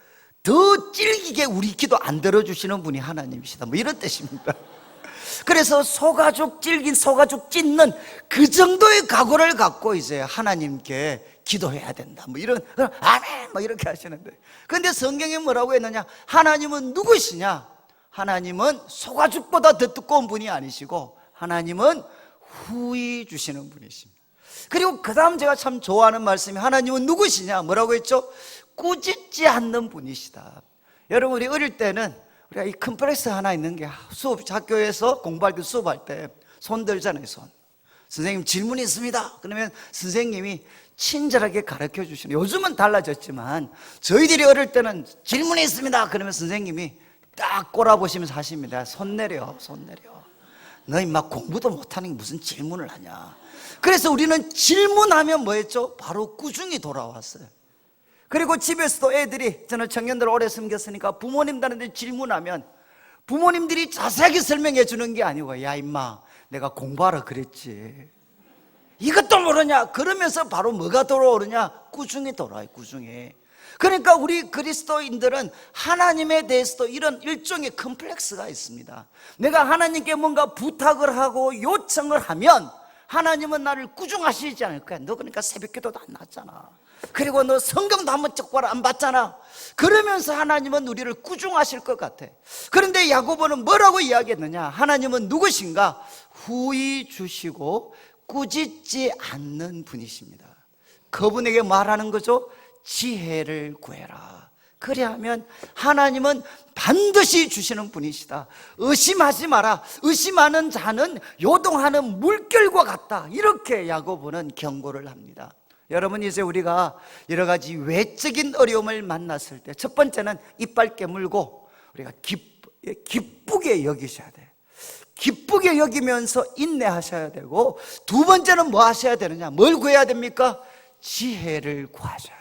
더 질기게 우리 기도 안 들어주시는 분이 하나님이시다, 뭐 이런 뜻입니다. 그래서 질긴 소가죽 찢는 그 정도의 각오를 갖고 이제 하나님께 기도해야 된다, 뭐 이런, 아멘, 뭐 이렇게 하시는데, 근데 성경에 뭐라고 했느냐? 하나님은 누구시냐? 하나님은 소가죽보다 더 두꺼운 분이 아니시고, 하나님은 후히 주시는 분이십니다. 그리고 그 다음 제가 참 좋아하는 말씀이, 하나님은 누구시냐? 뭐라고 했죠? 꾸짖지 않는 분이시다. 여러분, 우리 어릴 때는 우리가 이 컴플렉스 하나 있는 게, 학교에서 공부할 때 수업할 때 손 들잖아요. 손. 선생님 질문이 있습니다. 그러면 선생님이 친절하게 가르쳐 주시는, 요즘은 달라졌지만 저희들이 어릴 때는 질문이 있습니다. 그러면 선생님이 딱 꼬라보시면서 하십니다. 손 내려, 손 내려. 너희 막 공부도 못하는 게 무슨 질문을 하냐. 그래서 우리는 질문하면 뭐 했죠? 바로 꾸중이 돌아왔어요. 그리고 집에서도 애들이, 저는 청년들 오래 섬겼으니까 부모님들한테 질문하면 부모님들이 자세하게 설명해 주는 게 아니고, 야 임마, 내가 공부하라 그랬지, 이것도 모르냐? 그러면서 바로 뭐가 돌아오느냐? 꾸중이 돌아와요, 꾸중이. 그러니까 우리 그리스도인들은 하나님에 대해서도 이런 일종의 컴플렉스가 있습니다. 내가 하나님께 뭔가 부탁을 하고 요청을 하면 하나님은 나를 꾸중하시지 않을 거야. 너 그러니까 새벽기도도 안 났잖아, 그리고 너 성경도 한번 적바로 안 봤잖아. 그러면서 하나님은 우리를 꾸중하실 것 같아. 그런데 야고보는 뭐라고 이야기했느냐? 하나님은 누구신가? 후히 주시고 꾸짖지 않는 분이십니다. 그분에게 말하는 거죠. 지혜를 구해라. 그래야면 하나님은 반드시 주시는 분이시다. 의심하지 마라. 의심하는 자는 요동하는 물결과 같다. 이렇게 야고보는 경고를 합니다. 여러분, 이제 우리가 여러 가지 외적인 어려움을 만났을 때, 첫 번째는 이빨 깨물고 우리가 기쁘게 여기셔야 돼요. 기쁘게 여기면서 인내하셔야 되고, 두 번째는 뭐 하셔야 되느냐? 뭘 구해야 됩니까? 지혜를 구하셔야 돼요.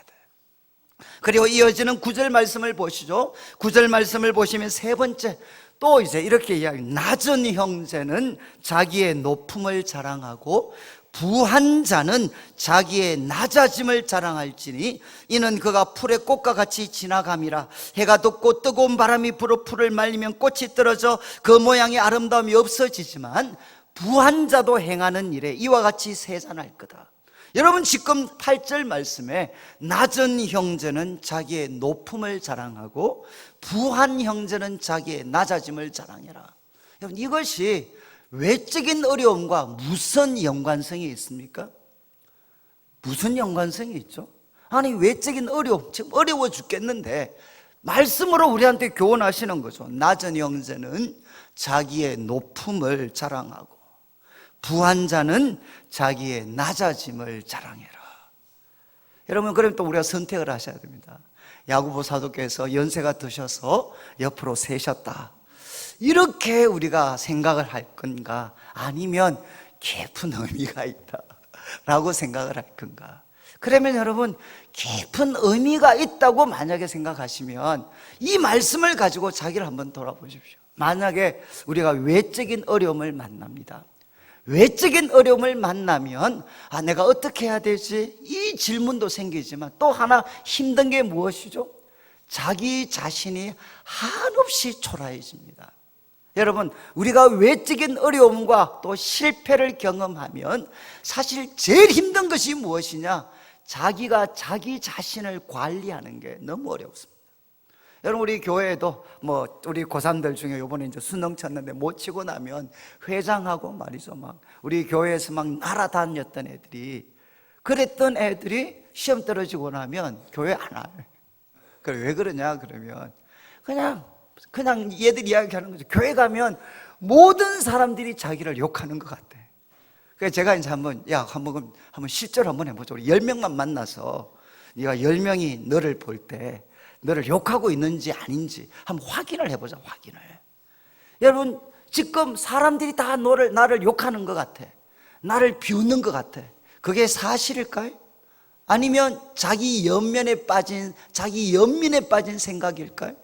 그리고 이어지는 9절 말씀을 보시죠. 9절 말씀을 보시면 세 번째, 또 이제 이렇게 이야기해요. 낮은 형제는 자기의 높음을 자랑하고 부한 자는 자기의 낮아짐을 자랑할지니 이는 그가 풀의 꽃과 같이 지나감이라. 해가 돋고 뜨거운 바람이 불어 풀을 말리면 꽃이 떨어져 그 모양의 아름다움이 없어지지만 부한 자도 행하는 일에 이와 같이 세잔할 거다. 여러분, 지금 8절 말씀에 낮은 형제는 자기의 높음을 자랑하고 부한 형제는 자기의 낮아짐을 자랑해라. 여러분, 이것이 외적인 어려움과 무슨 연관성이 있습니까? 무슨 연관성이 있죠? 아니, 외적인 어려움, 지금 어려워 죽겠는데 말씀으로 우리한테 교훈하시는 거죠. 낮은 형제는 자기의 높음을 자랑하고 부한 자는 자기의 낮아짐을 자랑해라. 여러분, 그럼 또 우리가 선택을 하셔야 됩니다. 야고보 사도께서 연세가 드셔서 옆으로 세셨다, 이렇게 우리가 생각을 할 건가, 아니면 깊은 의미가 있다 라고 생각을 할 건가? 그러면 여러분, 깊은 의미가 있다고 만약에 생각하시면 이 말씀을 가지고 자기를 한번 돌아보십시오. 만약에 우리가 외적인 어려움을 만납니다. 외적인 어려움을 만나면 내가 어떻게 해야 되지? 이 질문도 생기지만 또 하나 힘든 게 무엇이죠? 자기 자신이 한없이 초라해집니다. 여러분, 우리가 외적인 어려움과 또 실패를 경험하면 사실 제일 힘든 것이 무엇이냐? 자기가 자기 자신을 관리하는 게 너무 어렵습니다. 여러분, 우리 교회에도 우리 고3들 중에 요번에 이제 수능 쳤는데 못 치고 나면 회장하고 말이죠, 막 우리 교회에서 막 날아다녔던 애들이, 그랬던 애들이 시험 떨어지고 나면 교회 안 와요. 그래, 왜 그러냐 그러면 그냥 얘들 이야기하는 거죠. 교회 가면 모든 사람들이 자기를 욕하는 것 같아. 그래서 제가 이제 한번 실제로 한번 해보자. 우리 10명만 만나서 네가 10명이 너를 볼 때 너를 욕하고 있는지 아닌지 한번 확인을 해보자. 확인을. 여러분, 지금 사람들이 다 나를 욕하는 것 같아, 나를 비웃는 것 같아. 그게 사실일까요? 아니면 자기 연민에 빠진 생각일까요?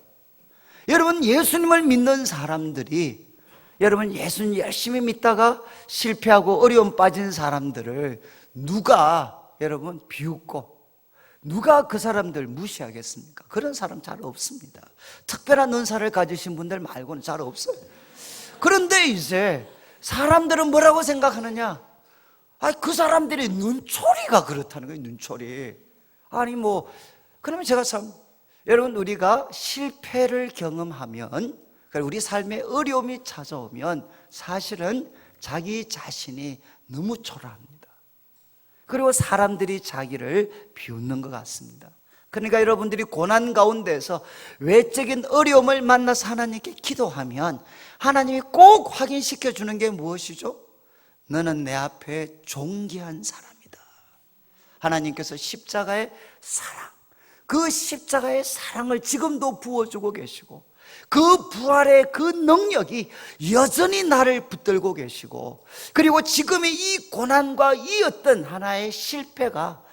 여러분, 예수님을 믿는 사람들이, 여러분, 예수님 열심히 믿다가 실패하고 어려움 빠진 사람들을 누가 여러분 비웃고 누가 그 사람들 무시하겠습니까? 그런 사람 잘 없습니다. 특별한 은사를 가지신 분들 말고는 잘 없어요. 그런데 이제 사람들은 뭐라고 생각하느냐? 그 사람들의 눈초리가 그렇다는 거예요. 눈초리. 그러면 제가 여러분, 우리가 실패를 경험하면, 우리 삶에 어려움이 찾아오면 사실은 자기 자신이 너무 초라합니다. 그리고 사람들이 자기를 비웃는 것 같습니다. 그러니까 여러분들이 고난 가운데서 외적인 어려움을 만나서 하나님께 기도하면 하나님이 꼭 확인시켜 주는 게 무엇이죠? 너는 내 앞에 존귀한 사람이다. 하나님께서 십자가의 사랑, 그 십자가의 사랑을 지금도 부어주고 계시고, 그 부활의 그 능력이 여전히 나를 붙들고 계시고, 그리고 지금의 이 고난과 이 어떤 하나의 실패가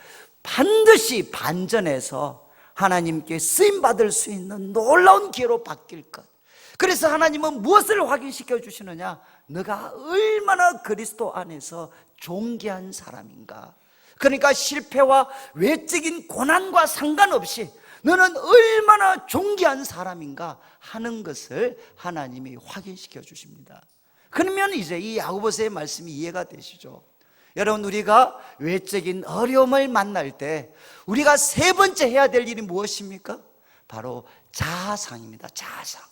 반드시 반전해서 하나님께 쓰임받을 수 있는 놀라운 기회로 바뀔 것. 그래서 하나님은 무엇을 확인시켜 주시느냐? 너가 얼마나 그리스도 안에서 존귀한 사람인가. 그러니까 실패와 외적인 고난과 상관없이 너는 얼마나 존귀한 사람인가 하는 것을 하나님이 확인시켜 주십니다. 그러면 이제 이 야고보서의 말씀이 이해가 되시죠? 여러분, 우리가 외적인 어려움을 만날 때 우리가 세 번째 해야 될 일이 무엇입니까? 바로 자아상입니다. 자아상.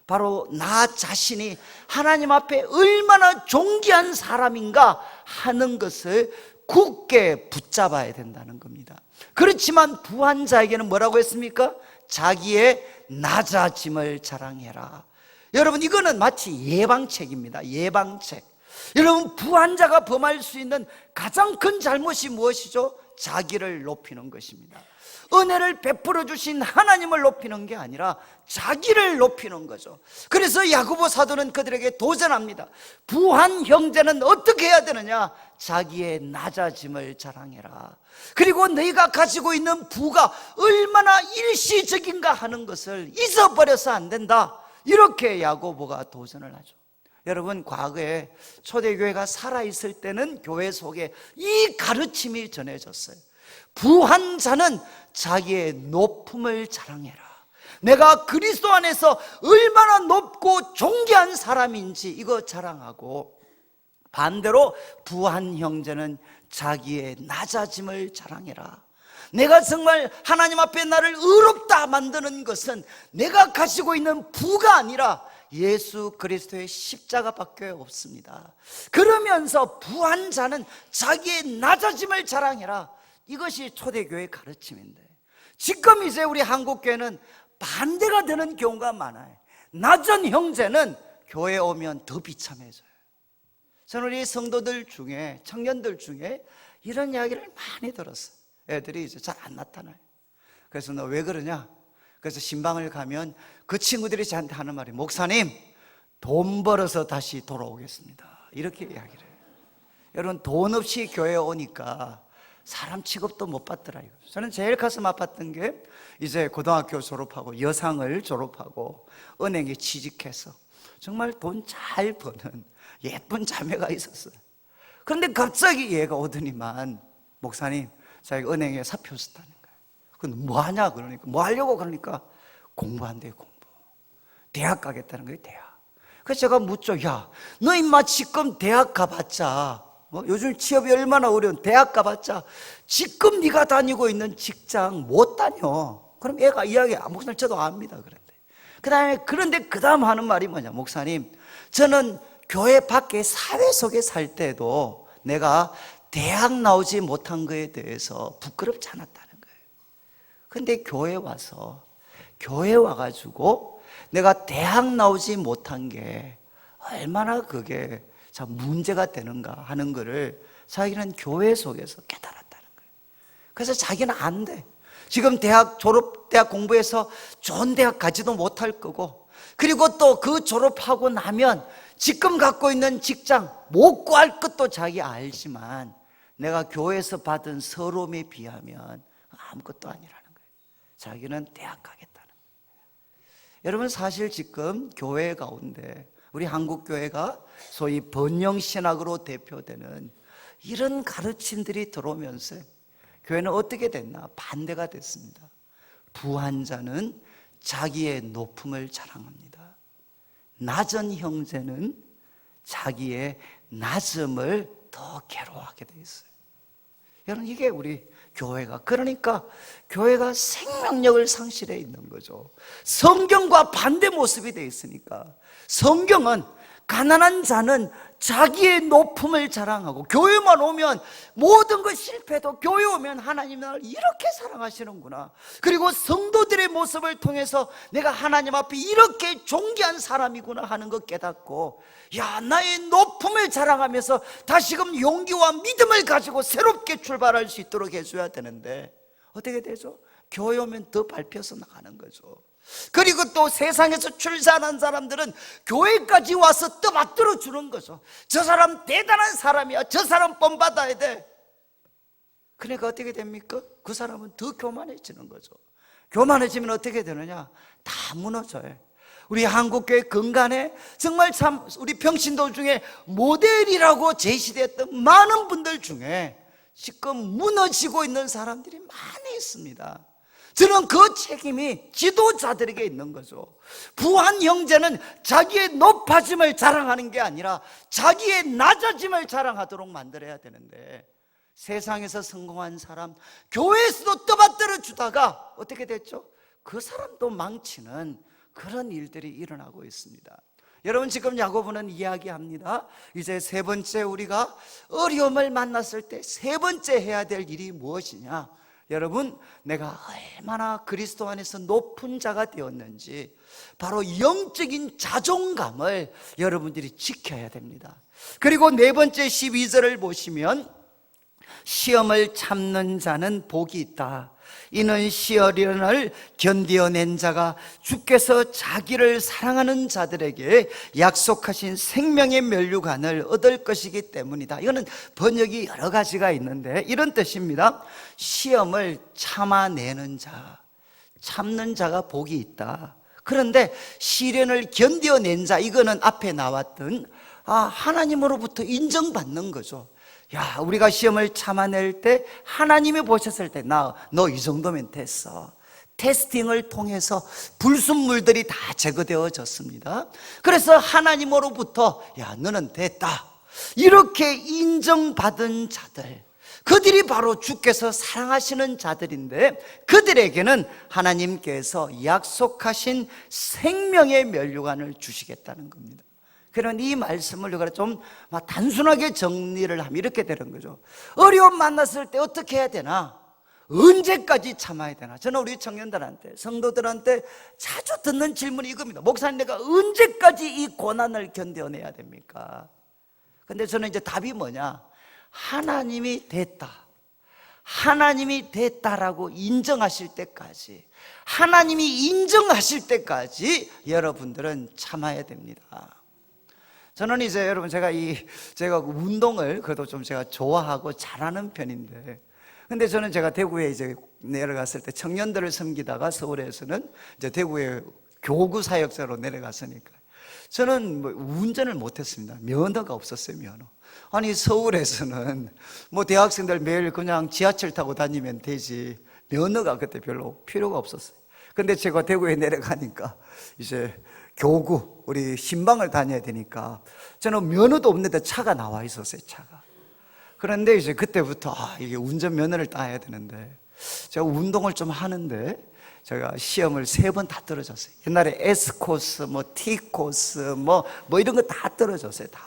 바로 나 자신이 하나님 앞에 얼마나 존귀한 사람인가 하는 것을 굳게 붙잡아야 된다는 겁니다. 그렇지만 부한 자에게는 뭐라고 했습니까? 자기의 낮아짐을 자랑해라. 여러분, 이거는 마치 예방책입니다. 예방책. 여러분, 부한 자가 범할 수 있는 가장 큰 잘못이 무엇이죠? 자기를 높이는 것입니다. 은혜를 베풀어 주신 하나님을 높이는 게 아니라 자기를 높이는 거죠. 그래서 야고보 사도는 그들에게 도전합니다. 부한 형제는 어떻게 해야 되느냐? 자기의 낮아짐을 자랑해라. 그리고 너희가 가지고 있는 부가 얼마나 일시적인가 하는 것을 잊어버려서 안 된다. 이렇게 야고보가 도전을 하죠. 여러분, 과거에 초대교회가 살아있을 때는 교회 속에 이 가르침이 전해졌어요. 부한 자는 자기의 높음을 자랑해라. 내가 그리스도 안에서 얼마나 높고 존귀한 사람인지 이거 자랑하고, 반대로 부한 형제는 자기의 낮아짐을 자랑해라. 내가 정말 하나님 앞에 나를 의롭다 만드는 것은 내가 가지고 있는 부가 아니라 예수 그리스도의 십자가밖에 없습니다. 그러면서 부한 자는 자기의 낮아짐을 자랑해라. 이것이 초대교회의 가르침인데, 지금 이제 우리 한국교회는 반대가 되는 경우가 많아요. 낮은 형제는 교회에 오면 더 비참해져요. 저는 우리 성도들 중에, 청년들 중에 이런 이야기를 많이 들었어요. 애들이 이제 잘 안 나타나요. 그래서 너 왜 그러냐? 그래서 신방을 가면 그 친구들이 저한테 하는 말이, 목사님, 돈 벌어서 다시 돌아오겠습니다. 이렇게 이야기를 해요. 여러분, 돈 없이 교회에 오니까 사람 취급도 못 받더라고요. 저는 제일 가슴 아팠던 게, 이제 고등학교 졸업하고 여상을 졸업하고 은행에 취직해서 정말 돈 잘 버는 예쁜 자매가 있었어요. 그런데 갑자기 얘가 오더니만, 목사님, 자기 은행에 사표 썼다는 거예요. 그럼 뭐 하냐? 그러니까, 뭐 하려고? 그러니까 공부한대요. 공부. 대학 가겠다는 거예요. 대학. 그래서 제가 묻죠. 야, 너 임마 지금 대학 가봤자, 요즘 취업이 얼마나 어려운, 대학 가봤자 지금 네가 다니고 있는 직장 못 다녀. 그럼 얘가 이야기, 목사님 저도 압니다. 그런데 그 다음 하는 말이 뭐냐? 목사님, 저는 교회 밖에 사회 속에 살 때도 내가 대학 나오지 못한 거에 대해서 부끄럽지 않았다는 거예요. 근데 교회 와가지고 내가 대학 나오지 못한 게 얼마나 그게 참 문제가 되는가 하는 거를 자기는 교회 속에서 깨달았다는 거예요. 그래서 자기는 안 돼. 지금 대학 공부해서 좋은 대학 가지도 못할 거고, 그리고 또 그 졸업하고 나면 지금 갖고 있는 직장 못 구할 것도 자기 알지만, 내가 교회에서 받은 서러움에 비하면 아무것도 아니라는 거예요. 자기는 대학 가겠다는 거예요. 여러분, 사실 지금 교회 가운데 우리 한국교회가 소위 번영신학으로 대표되는 이런 가르침들이 들어오면서 교회는 어떻게 됐나? 반대가 됐습니다. 부한 자는 자기의 높음을 자랑합니다. 낮은 형제는 자기의 낮음을 더 괴로워하게 돼 있어요. 여러분, 이게 우리 교회가, 그러니까 교회가 생명력을 상실해 있는 거죠. 성경과 반대 모습이 돼 있으니까. 성경은 가난한 자는 자기의 높음을 자랑하고, 교회만 오면 모든 것 실패해도 교회 오면 하나님 나를 이렇게 사랑하시는구나, 그리고 성도들의 모습을 통해서 내가 하나님 앞에 이렇게 존귀한 사람이구나 하는 것 깨닫고, 야, 나의 높음을 자랑하면서 다시금 용기와 믿음을 가지고 새롭게 출발할 수 있도록 해줘야 되는데, 어떻게 되죠? 교회 오면 더 밟혀서 나가는 거죠. 그리고 또 세상에서 출세하는 사람들은 교회까지 와서 떠받들어 주는 거죠. 저 사람 대단한 사람이야, 저 사람 본받아야 돼. 그러니까 어떻게 됩니까? 그 사람은 더 교만해지는 거죠. 교만해지면 어떻게 되느냐? 다 무너져요. 우리 한국교회 근간에 정말 참 우리 평신도 중에 모델이라고 제시됐던 많은 분들 중에 지금 무너지고 있는 사람들이 많이 있습니다. 저는 그 책임이 지도자들에게 있는 거죠. 부한 형제는 자기의 높아짐을 자랑하는 게 아니라 자기의 낮아짐을 자랑하도록 만들어야 되는데, 세상에서 성공한 사람, 교회에서도 떠받들어 주다가 어떻게 됐죠? 그 사람도 망치는 그런 일들이 일어나고 있습니다. 여러분, 지금 야고보는 이야기합니다. 이제 세 번째, 우리가 어려움을 만났을 때 세 번째 해야 될 일이 무엇이냐? 여러분, 내가 얼마나 그리스도 안에서 높은 자가 되었는지, 바로 영적인 자존감을 여러분들이 지켜야 됩니다. 그리고 네 번째 12절을 보시면, 시험을 참는 자는 복이 있다. 이는 시련을 견디어낸 자가 주께서 자기를 사랑하는 자들에게 약속하신 생명의 면류관을 얻을 것이기 때문이다. 이거는 번역이 여러 가지가 있는데 이런 뜻입니다. 시험을 참아내는 자, 참는 자가 복이 있다. 그런데 시련을 견디어낸 자, 이거는 앞에 나왔던 하나님으로부터 인정받는 거죠. 야, 우리가 시험을 참아낼 때 하나님이 보셨을 때 너 이 정도면 됐어. 테스팅을 통해서 불순물들이 다 제거되어졌습니다. 그래서 하나님으로부터 야, 너는 됐다, 이렇게 인정받은 자들, 그들이 바로 주께서 사랑하시는 자들인데 그들에게는 하나님께서 약속하신 생명의 면류관을 주시겠다는 겁니다. 그런 이 말씀을 우리가 좀 단순하게 정리를 하면 이렇게 되는 거죠. 어려움 만났을 때 어떻게 해야 되나? 언제까지 참아야 되나? 저는 우리 청년들한테, 성도들한테 자주 듣는 질문이 이겁니다. 목사님, 내가 언제까지 이 고난을 견뎌내야 됩니까? 근데 저는 이제 답이 뭐냐? 하나님이 됐다, 하나님이 됐다라고 인정하실 때까지, 하나님이 인정하실 때까지 여러분들은 참아야 됩니다. 저는 이제 여러분 제가 운동을 그래도 좀 제가 좋아하고 잘하는 편인데, 근데 저는 제가 대구에 이제 내려갔을 때 청년들을 섬기다가 서울에서는 이제 대구에 교구 사역자로 내려갔으니까 저는 뭐 운전을 못했습니다. 면허가 없었어요, 면허. 아니 서울에서는 뭐 대학생들 매일 그냥 지하철 타고 다니면 되지 면허가 그때 별로 필요가 없었어요. 근데 제가 대구에 내려가니까 이제 교구 우리 신방을 다녀야 되니까 저는 면허도 없는데 차가 나와 있었어요, 차가. 그런데 이제 그때부터 이게 운전면허를 따야 되는데 제가 운동을 좀 하는데 제가 시험을 3번 다 떨어졌어요. 옛날에 S코스, 뭐 T코스, 뭐 이런 거 다 떨어졌어요, 다.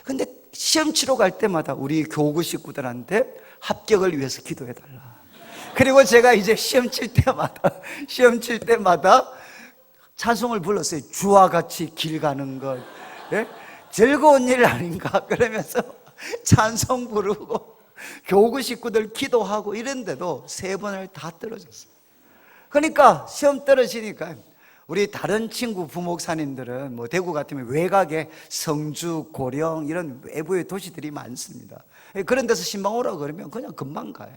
근데 시험 치러 갈 때마다 우리 교구 식구들한테 합격을 위해서 기도해달라. 그리고 제가 이제 시험 칠 때마다 찬송을 불렀어요. 주와 같이 길 가는 것, 예? 즐거운 일 아닌가? 그러면서 찬송 부르고 교구 식구들 기도하고 이랬는데도 3번을 다 떨어졌어요. 그러니까 시험 떨어지니까 우리 다른 친구 부목사님들은 뭐 대구 같으면 외곽에 성주, 고령 이런 외부의 도시들이 많습니다. 그런 데서 신방 오라 그러면 그냥 금방 가요.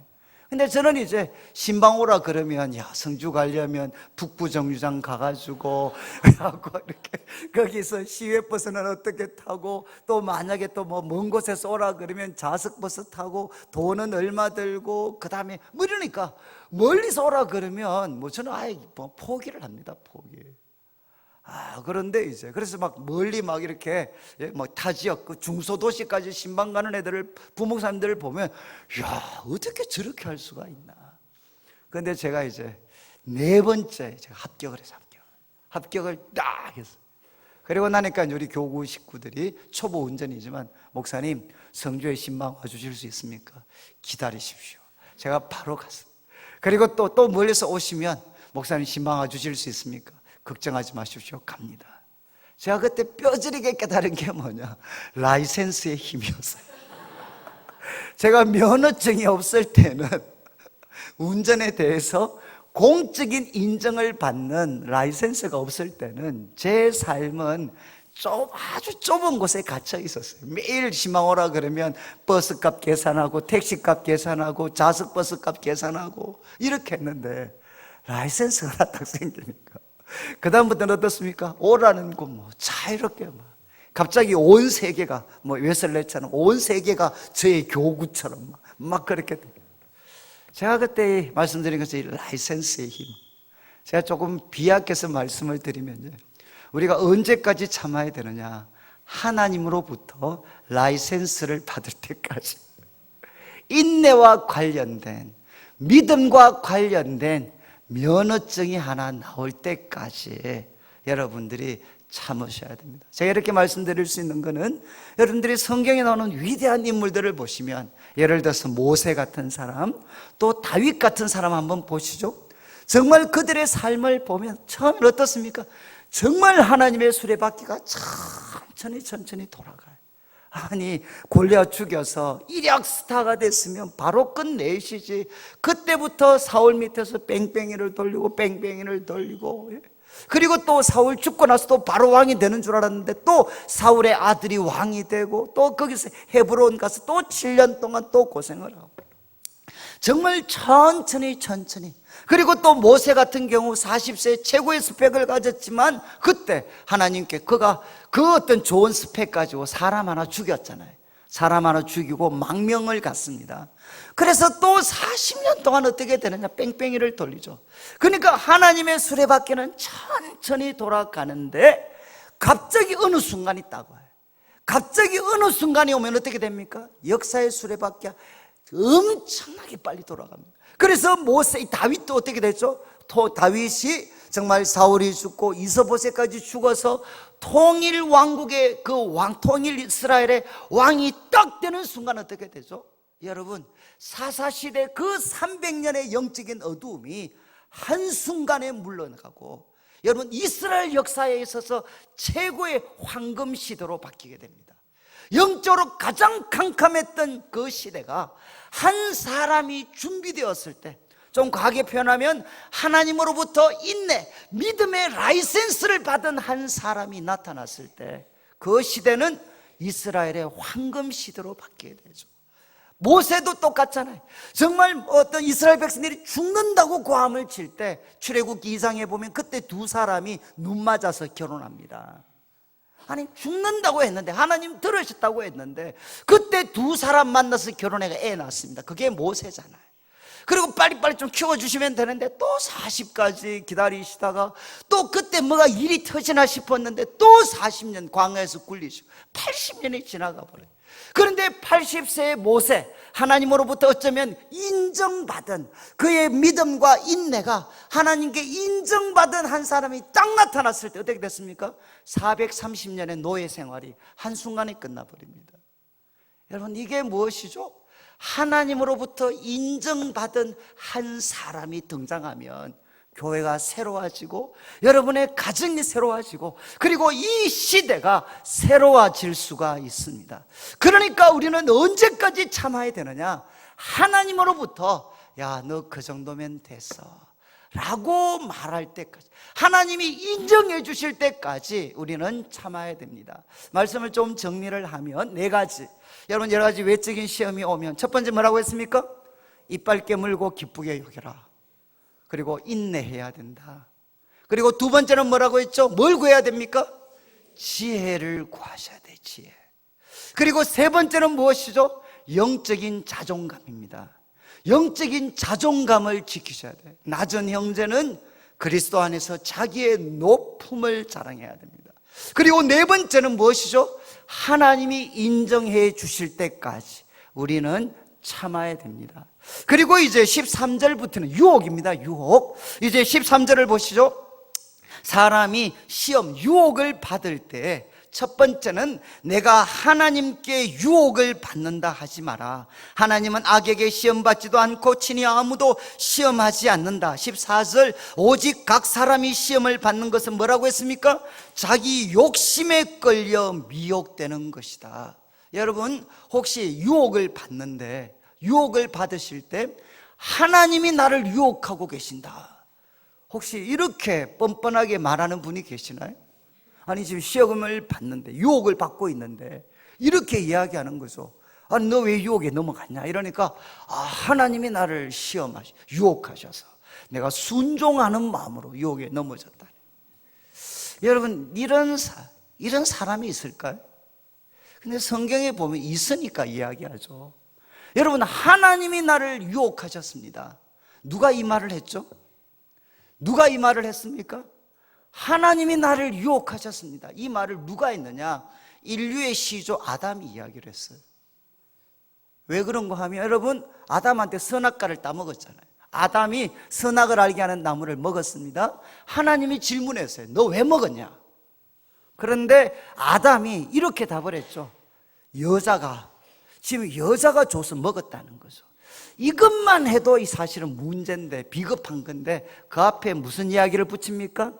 근데 저는 이제 신방 오라 그러면 야 성주 가려면 북부 정류장 가가지고 이렇게 거기서 시외버스는 어떻게 타고 또 만약에 또 뭐 먼 곳에서 오라 그러면 좌석버스 타고 돈은 얼마 들고 그 다음에 뭐 이러니까 멀리서 오라 그러면 뭐 저는 아예 뭐 포기를 합니다, 포기. 그런데 이제 그래서 막 멀리 막 이렇게 뭐 타 지역 그 중소도시까지 신방 가는 애들을 부목사님들을 보면 야 어떻게 저렇게 할 수가 있나. 그런데 제가 이제 4번째 제가 합격을 해서 합격을 딱 했어요. 그리고 나니까 우리 교구 식구들이 초보 운전이지만 목사님 성주에 신방 와주실 수 있습니까? 기다리십시오. 제가 바로 갔어요. 그리고 또 멀리서 오시면 목사님 신방 와주실 수 있습니까? 걱정하지 마십시오. 갑니다. 제가 그때 뼈저리게 깨달은 게 뭐냐? 라이센스의 힘이었어요. 제가 면허증이 없을 때는 운전에 대해서 공적인 인정을 받는 라이센스가 없을 때는 제 삶은 아주 좁은 곳에 갇혀 있었어요. 매일 신방 오라 그러면 버스값 계산하고 택시값 계산하고 좌석버스값 계산하고 이렇게 했는데 라이센스가 하나 딱 생기니까 그 다음부터는 어떻습니까? 오라는 거 뭐 자유롭게 갑자기 온 세계가 뭐 웨슬레처럼 온 세계가 저의 교구처럼 막 그렇게 돼요. 제가 그때 말씀드린 것이 라이센스의 힘. 제가 조금 비약해서 말씀을 드리면요, 우리가 언제까지 참아야 되느냐? 하나님으로부터 라이센스를 받을 때까지, 인내와 관련된, 믿음과 관련된 면허증이 하나 나올 때까지 여러분들이 참으셔야 됩니다. 제가 이렇게 말씀드릴 수 있는 것은 여러분들이 성경에 나오는 위대한 인물들을 보시면, 예를 들어서 모세 같은 사람, 또 다윗 같은 사람 한번 보시죠. 정말 그들의 삶을 보면 처음엔 어떻습니까? 정말 하나님의 수레바퀴가 천천히 돌아가요. 아니 골리앗 죽여서 이력 스타가 됐으면 바로 끝내시지. 그때부터 사울 밑에서 뺑뺑이를 돌리고 그리고 또 사울 죽고 나서 또 바로 왕이 되는 줄 알았는데 또 사울의 아들이 왕이 되고 또 거기서 헤브론 가서 또 7년 동안 또 고생을 하고 정말 천천히 그리고 또 모세 같은 경우 40세 최고의 스펙을 가졌지만 그때 하나님께 그가 그 어떤 좋은 스펙 가지고 사람 하나 죽였잖아요. 사람 하나 죽이고 망명을 갔습니다. 그래서 또 40년 동안 어떻게 되느냐? 뺑뺑이를 돌리죠. 그러니까 하나님의 수레바퀴는 천천히 돌아가는데 갑자기 어느 순간이 있다고 해요. 갑자기 어느 순간이 오면 어떻게 됩니까? 역사의 수레바퀴가 엄청나게 빨리 돌아갑니다. 그래서 다윗도 어떻게 됐죠? 다윗이 정말 사울이 죽고 이스보셋까지 죽어서 통일 왕국의 통일 이스라엘의 왕이 딱 되는 순간 어떻게 되죠? 여러분, 사사시대 그 300년의 영적인 어두움이 한순간에 물러나가고, 여러분, 이스라엘 역사에 있어서 최고의 황금 시대로 바뀌게 됩니다. 영적으로 가장 캄캄했던 그 시대가 한 사람이 준비되었을 때, 좀 과하게 표현하면 하나님으로부터 인내, 믿음의 라이센스를 받은 한 사람이 나타났을 때, 그 시대는 이스라엘의 황금 시대로 바뀌게 되죠. 모세도 똑같잖아요. 정말 어떤 이스라엘 백성들이 죽는다고 고함을 칠 때 출애굽기 2장에 보면 그때 두 사람이 눈 맞아서 결혼합니다. 아니, 죽는다고 했는데, 하나님 들으셨다고 했는데, 그때 두 사람 만나서 결혼해가 애 낳았습니다. 그게 모세잖아요. 그리고 빨리빨리 좀 키워주시면 되는데 또 40까지 기다리시다가 또 그때 뭐가 일이 터지나 싶었는데 또 40년 광야에서 굴리시고 80년이 지나가 버려요. 그런데 80세의 모세, 하나님으로부터 어쩌면 인정받은 그의 믿음과 인내가 하나님께 인정받은 한 사람이 딱 나타났을 때 어떻게 됐습니까? 430년의 노예 생활이 한순간에 끝나버립니다. 여러분, 이게 무엇이죠? 하나님으로부터 인정받은 한 사람이 등장하면 교회가 새로워지고 여러분의 가정이 새로워지고 그리고 이 시대가 새로워질 수가 있습니다. 그러니까 우리는 언제까지 참아야 되느냐? 하나님으로부터 야, 너 그 정도면 됐어 라고 말할 때까지, 하나님이 인정해 주실 때까지 우리는 참아야 됩니다. 말씀을 좀 정리를 하면 4가지, 여러분 여러 가지 외적인 시험이 오면 첫 번째 뭐라고 했습니까? 이빨 깨물고 기쁘게 여겨라. 그리고 인내해야 된다. 그리고 두 번째는 뭐라고 했죠? 뭘 구해야 됩니까? 지혜를 구하셔야 돼, 지혜. 그리고 세 번째는 무엇이죠? 영적인 자존감입니다. 영적인 자존감을 지키셔야 돼. 낮은 형제는 그리스도 안에서 자기의 높음을 자랑해야 됩니다. 그리고 네 번째는 무엇이죠? 하나님이 인정해 주실 때까지 우리는 참아야 됩니다. 그리고 이제 13절부터는 유혹입니다. 유혹. 이제 13절을 보시죠. 사람이 시험, 유혹을 받을 때 첫 번째는 내가 하나님께 유혹을 받는다 하지 마라. 하나님은 악에게 시험받지도 않고 친히 아무도 시험하지 않는다. 14절, 오직 각 사람이 시험을 받는 것은 뭐라고 했습니까? 자기 욕심에 끌려 미혹되는 것이다. 여러분, 혹시 유혹을 받는데, 유혹을 받으실 때 하나님이 나를 유혹하고 계신다, 혹시 이렇게 뻔뻔하게 말하는 분이 계시나요? 아니, 지금 시험을 받는데, 유혹을 받고 있는데 이렇게 이야기하는 거죠. 아니, 너 왜 유혹에 넘어갔냐? 이러니까 하나님이 나를 유혹하셔서 내가 순종하는 마음으로 유혹에 넘어졌다. 여러분, 이런 사람이 있을까요? 근데 성경에 보면 있으니까 이야기하죠. 여러분, 하나님이 나를 유혹하셨습니다. 누가 이 말을 했죠? 누가 이 말을 했습니까? 하나님이 나를 유혹하셨습니다. 이 말을 누가 했느냐? 인류의 시조 아담이 이야기를 했어요. 왜 그런가 하면, 여러분, 아담한테 선악과를 따먹었잖아요. 아담이 선악을 알게 하는 나무를 먹었습니다. 하나님이 질문했어요. 너 왜 먹었냐? 그런데 아담이 이렇게 답을 했죠. 지금 여자가 줘서 먹었다는 거죠. 이것만 해도 이 사실은 문제인데, 비겁한 건데, 그 앞에 무슨 이야기를 붙입니까?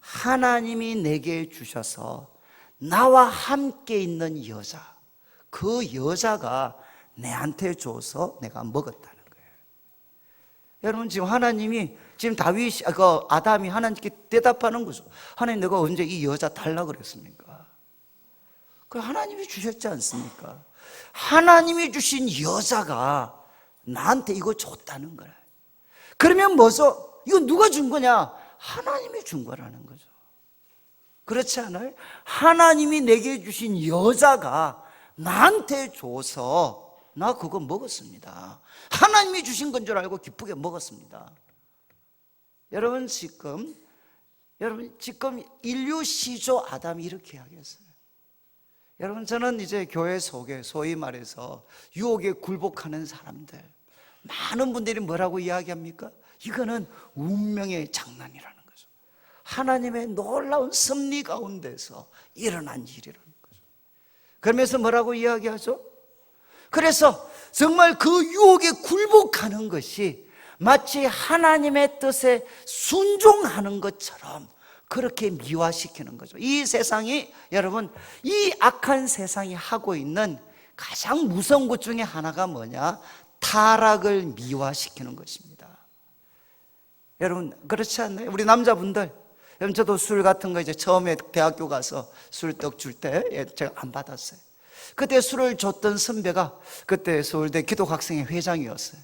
하나님이 내게 주셔서 나와 함께 있는 여자, 그 여자가 내한테 줘서 내가 먹었다는 거예요. 여러분, 지금 하나님이, 지금 아담이 하나님께 대답하는 거죠. 하나님, 내가 언제 이 여자 달라고 그랬습니까? 그 하나님이 주셨지 않습니까? 하나님이 주신 여자가 나한테 이거 줬다는 거야. 그러면 뭐죠? 이거 누가 준 거냐? 하나님이 준 거라는 거죠. 그렇지 않아요? 하나님이 내게 주신 여자가 나한테 줘서 나 그거 먹었습니다. 하나님이 주신 건 줄 알고 기쁘게 먹었습니다. 여러분, 지금 인류 시조 아담이 이렇게 이야기했어요. 여러분, 저는 이제 교회 속에 소위 말해서 유혹에 굴복하는 사람들, 많은 분들이 뭐라고 이야기합니까? 이거는 운명의 장난이라는 거죠. 하나님의 놀라운 섭리 가운데서 일어난 일이라는 거죠. 그러면서 뭐라고 이야기하죠? 그래서 정말 그 유혹에 굴복하는 것이 마치 하나님의 뜻에 순종하는 것처럼 그렇게 미화시키는 거죠. 이 세상이, 여러분, 이 악한 세상이 하고 있는 가장 무서운 것 중에 하나가 뭐냐? 타락을 미화시키는 것입니다. 여러분, 그렇지 않나요? 우리 남자분들, 여러분, 저도 술 같은 거 이제 처음에 대학교 가서 술떡 줄 때 제가 안 받았어요. 그때 술을 줬던 선배가 그때 서울대 기독학생회 회장이었어요.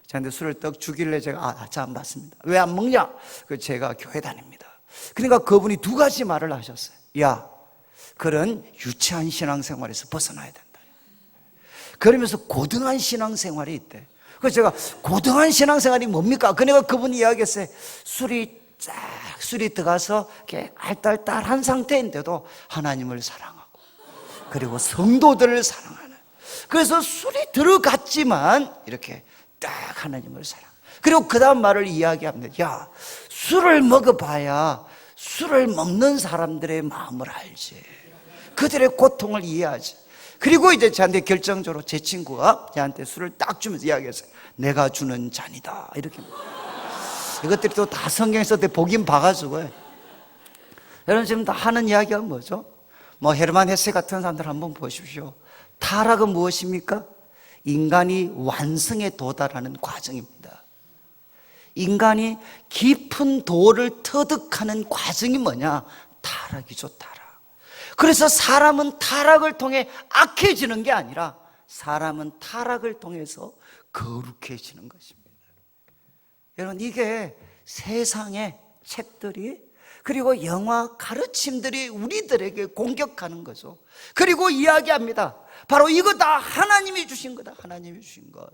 저한테 술을 떡 주길래 제가 자, 안 받습니다. 왜 안 먹냐? 제가 교회 다닙니다. 그러니까 그분이 두 가지 말을 하셨어요. 야, 그런 유치한 신앙생활에서 벗어나야 된다. 그러면서 고등한 신앙생활이 있대. 그래서 제가 고등한 신앙생활이 뭡니까? 그러니까 그분이 이야기했어요. 술이 들어가서 이렇게 알딸딸한 상태인데도 하나님을 사랑하고 그리고 성도들을 사랑하는. 그래서 술이 들어갔지만 이렇게 딱 하나님을 사랑. 그리고 그 다음 말을 이야기합니다. 야, 술을 먹어봐야 술을 먹는 사람들의 마음을 알지, 그들의 고통을 이해하지. 그리고 이제 저한테 결정적으로 제 친구가 저한테 술을 딱 주면서 이야기했어요. 내가 주는 잔이다, 이렇게. 이것들이 또 다 성경에서 보긴 봐가지고요. 여러분, 지금 다 하는 이야기가 뭐죠? 뭐 헤르만 헤세 같은 사람들 한번 보십시오. 타락은 무엇입니까? 인간이 완성에 도달하는 과정입니다. 인간이 깊은 도를 터득하는 과정이 뭐냐? 타락이죠, 타락. 그래서 사람은 타락을 통해 악해지는 게 아니라 사람은 타락을 통해서 거룩해지는 것입니다. 여러분, 이게 세상의 책들이, 그리고 영화 가르침들이 우리들에게 공격하는 거죠. 그리고 이야기합니다. 바로 이거 다 하나님이 주신 거다, 하나님이 주신 것.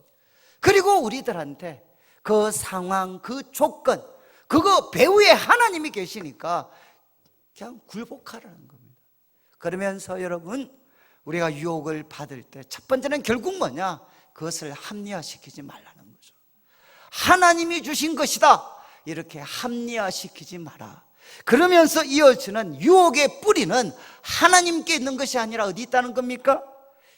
그리고 우리들한테 그 상황, 그 조건, 그거 배후에 하나님이 계시니까 그냥 굴복하라는 겁니다. 그러면서 여러분, 우리가 유혹을 받을 때 첫 번째는 결국 뭐냐? 그것을 합리화시키지 말라는 거죠. 하나님이 주신 것이다, 이렇게 합리화시키지 마라. 그러면서 이어지는 유혹의 뿌리는 하나님께 있는 것이 아니라 어디 있다는 겁니까?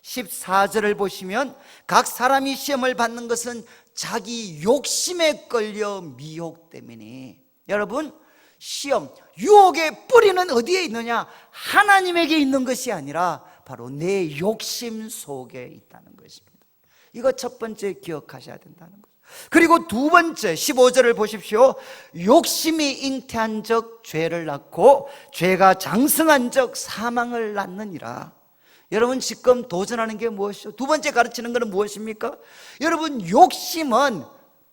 14절을 보시면 각 사람이 시험을 받는 것은 자기 욕심에 끌려 미혹 때문이니. 여러분, 시험, 유혹의 뿌리는 어디에 있느냐? 하나님에게 있는 것이 아니라 바로 내 욕심 속에 있다는 것입니다. 이거 첫 번째 기억하셔야 된다는 거죠. 그리고 두 번째 15절을 보십시오. 욕심이 잉태한 적 죄를 낳고 죄가 장성한 적 사망을 낳느니라. 여러분, 지금 도전하는 게 무엇이죠? 두 번째 가르치는 것은 무엇입니까? 여러분, 욕심은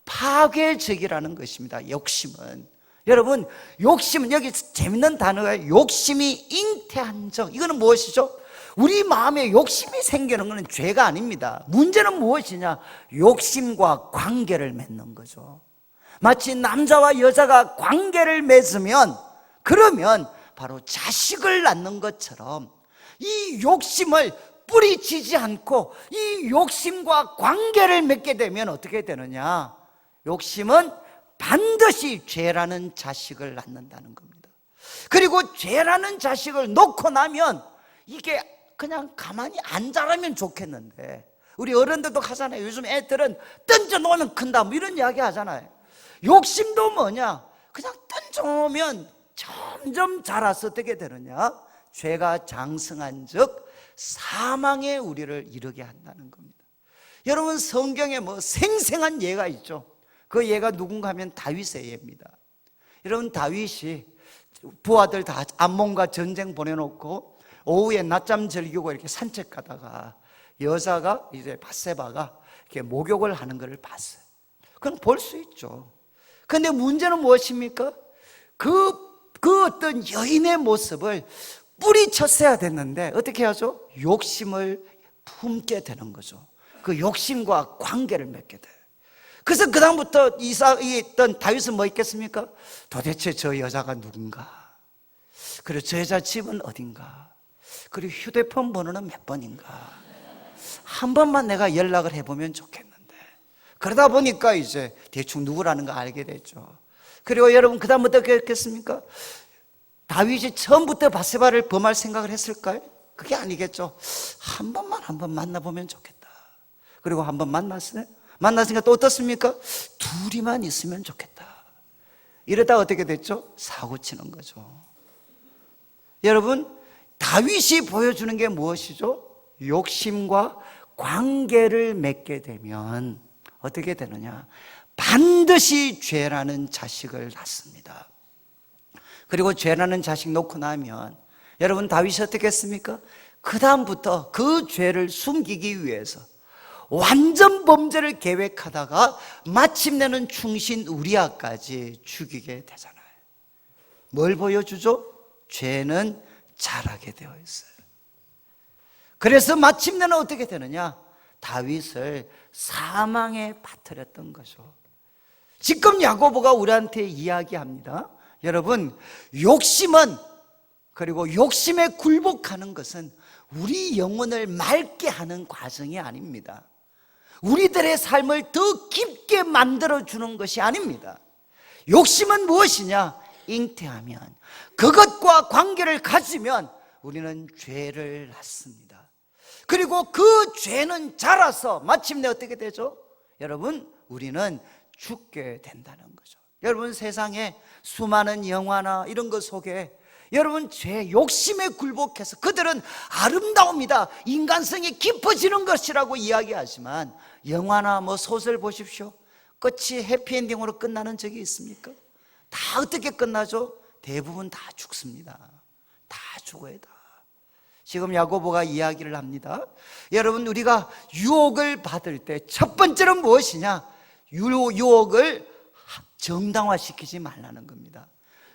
파괴적이라는 것입니다. 욕심은, 여러분, 욕심은, 여기 재밌는 단어가 욕심이 잉태한 적. 이거는 무엇이죠? 우리 마음에 욕심이 생기는 것은 죄가 아닙니다. 문제는 무엇이냐? 욕심과 관계를 맺는 거죠. 마치 남자와 여자가 관계를 맺으면, 그러면 바로 자식을 낳는 것처럼 이 욕심을 뿌리치지 않고 이 욕심과 관계를 맺게 되면 어떻게 되느냐? 욕심은 반드시 죄라는 자식을 낳는다는 겁니다. 그리고 죄라는 자식을 놓고 나면 이게 그냥 가만히 안 자라면 좋겠는데, 우리 어른들도 하잖아요. 요즘 애들은 던져놓으면 큰다, 뭐 이런 이야기 하잖아요. 욕심도 뭐냐? 그냥 던져놓으면 점점 자라서 어떻게 되느냐? 죄가 장성한 즉 사망에 우리를 이르게 한다는 겁니다. 여러분, 성경에 뭐 생생한 예가 있죠. 그 예가 누군가 하면 다윗의 예입니다. 여러분, 다윗이 부하들 다 암몬과 전쟁 보내놓고 오후에 낮잠 즐기고 이렇게 산책하다가 여자가, 이제 밧세바가 이렇게 목욕을 하는 것을 봤어요. 그건 볼 수 있죠. 그런데 문제는 무엇입니까? 그 어떤 여인의 모습을 뿌리쳤어야 됐는데 어떻게 하죠? 욕심을 품게 되는 거죠. 그 욕심과 관계를 맺게 돼요. 그래서 그 다음부터 있던 다윗은 뭐 있겠습니까? 도대체 저 여자가 누군가? 그리고 저 여자 집은 어딘가? 그리고 휴대폰 번호는 몇 번인가? 한 번만 내가 연락을 해보면 좋겠는데. 그러다 보니까 이제 대충 누구라는 거 알게 됐죠. 그리고 여러분, 그 다음부터 어떻겠습니까? 다윗이 처음부터 바세바를 범할 생각을 했을까요? 그게 아니겠죠. 한 번 만나보면 좋겠다. 그리고 한 번 만났어요. 만났으니까 또 어떻습니까? 둘이만 있으면 좋겠다. 이러다 어떻게 됐죠? 사고 치는 거죠. 여러분, 다윗이 보여주는 게 무엇이죠? 욕심과 관계를 맺게 되면 어떻게 되느냐? 반드시 죄라는 자식을 낳습니다. 그리고 죄라는 자식 놓고 나면 여러분, 다윗이 어떻게 했습니까? 그 다음부터 그 죄를 숨기기 위해서 완전 범죄를 계획하다가 마침내는 충신 우리아까지 죽이게 되잖아요. 뭘 보여주죠? 죄는 잘하게 되어 있어요. 그래서 마침내는 어떻게 되느냐? 다윗을 사망에 빠뜨렸던 거죠. 지금 야고보가 우리한테 이야기합니다. 여러분, 욕심은, 그리고 욕심에 굴복하는 것은 우리 영혼을 맑게 하는 과정이 아닙니다. 우리들의 삶을 더 깊게 만들어주는 것이 아닙니다. 욕심은 무엇이냐? 잉태하면, 그것과 관계를 가지면 우리는 죄를 낳습니다. 그리고 그 죄는 자라서 마침내 어떻게 되죠? 여러분, 우리는 죽게 된다는 거죠. 여러분, 세상에 수많은 영화나 이런 것 속에 여러분, 죄, 욕심에 굴복해서 그들은 아름다움이다, 인간성이 깊어지는 것이라고 이야기하지만 영화나 소설 보십시오. 끝이 해피엔딩으로 끝나는 적이 있습니까? 다 어떻게 끝나죠? 대부분 다 죽습니다. 다 죽어야 다. 지금 야고보가 이야기를 합니다. 여러분, 우리가 유혹을 받을 때 첫 번째는 무엇이냐? 유혹을 정당화시키지 말라는 겁니다.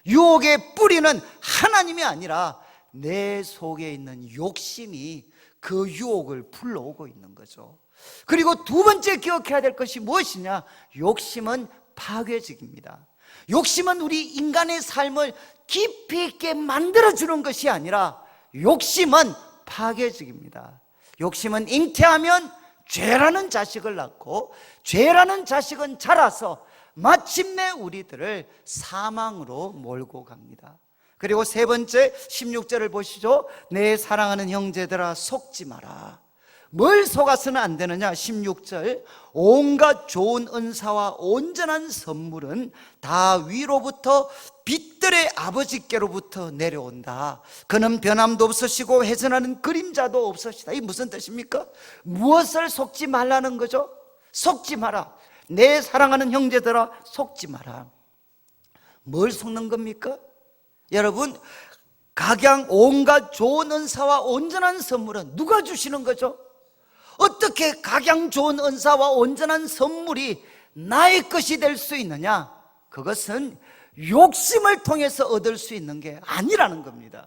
유혹의 뿌리는 하나님이 아니라 내 속에 있는 욕심이 그 유혹을 불러오고 있는 거죠. 그리고 두 번째 기억해야 될 것이 무엇이냐? 욕심은 파괴적입니다. 욕심은 우리 인간의 삶을 깊이 있게 만들어주는 것이 아니라 욕심은 파괴적입니다. 욕심은 잉태하면 죄라는 자식을 낳고 죄라는 자식은 자라서 마침내 우리들을 사망으로 몰고 갑니다. 그리고 세 번째 16절을 보시죠. 내 사랑하는 형제들아 속지 마라. 뭘 속아서는 안 되느냐? 16절, 온갖 좋은 은사와 온전한 선물은 다 위로부터 빛들의 아버지께로부터 내려온다. 그는 변함도 없으시고 훼손하는 그림자도 없으시다. 이게 무슨 뜻입니까? 무엇을 속지 말라는 거죠? 속지 마라. 내 사랑하는 형제들아 속지 마라. 뭘 속는 겁니까? 여러분, 각양 온갖 좋은 은사와 온전한 선물은 누가 주시는 거죠? 어떻게 각양 좋은 은사와 온전한 선물이 나의 것이 될 수 있느냐? 그것은 욕심을 통해서 얻을 수 있는 게 아니라는 겁니다.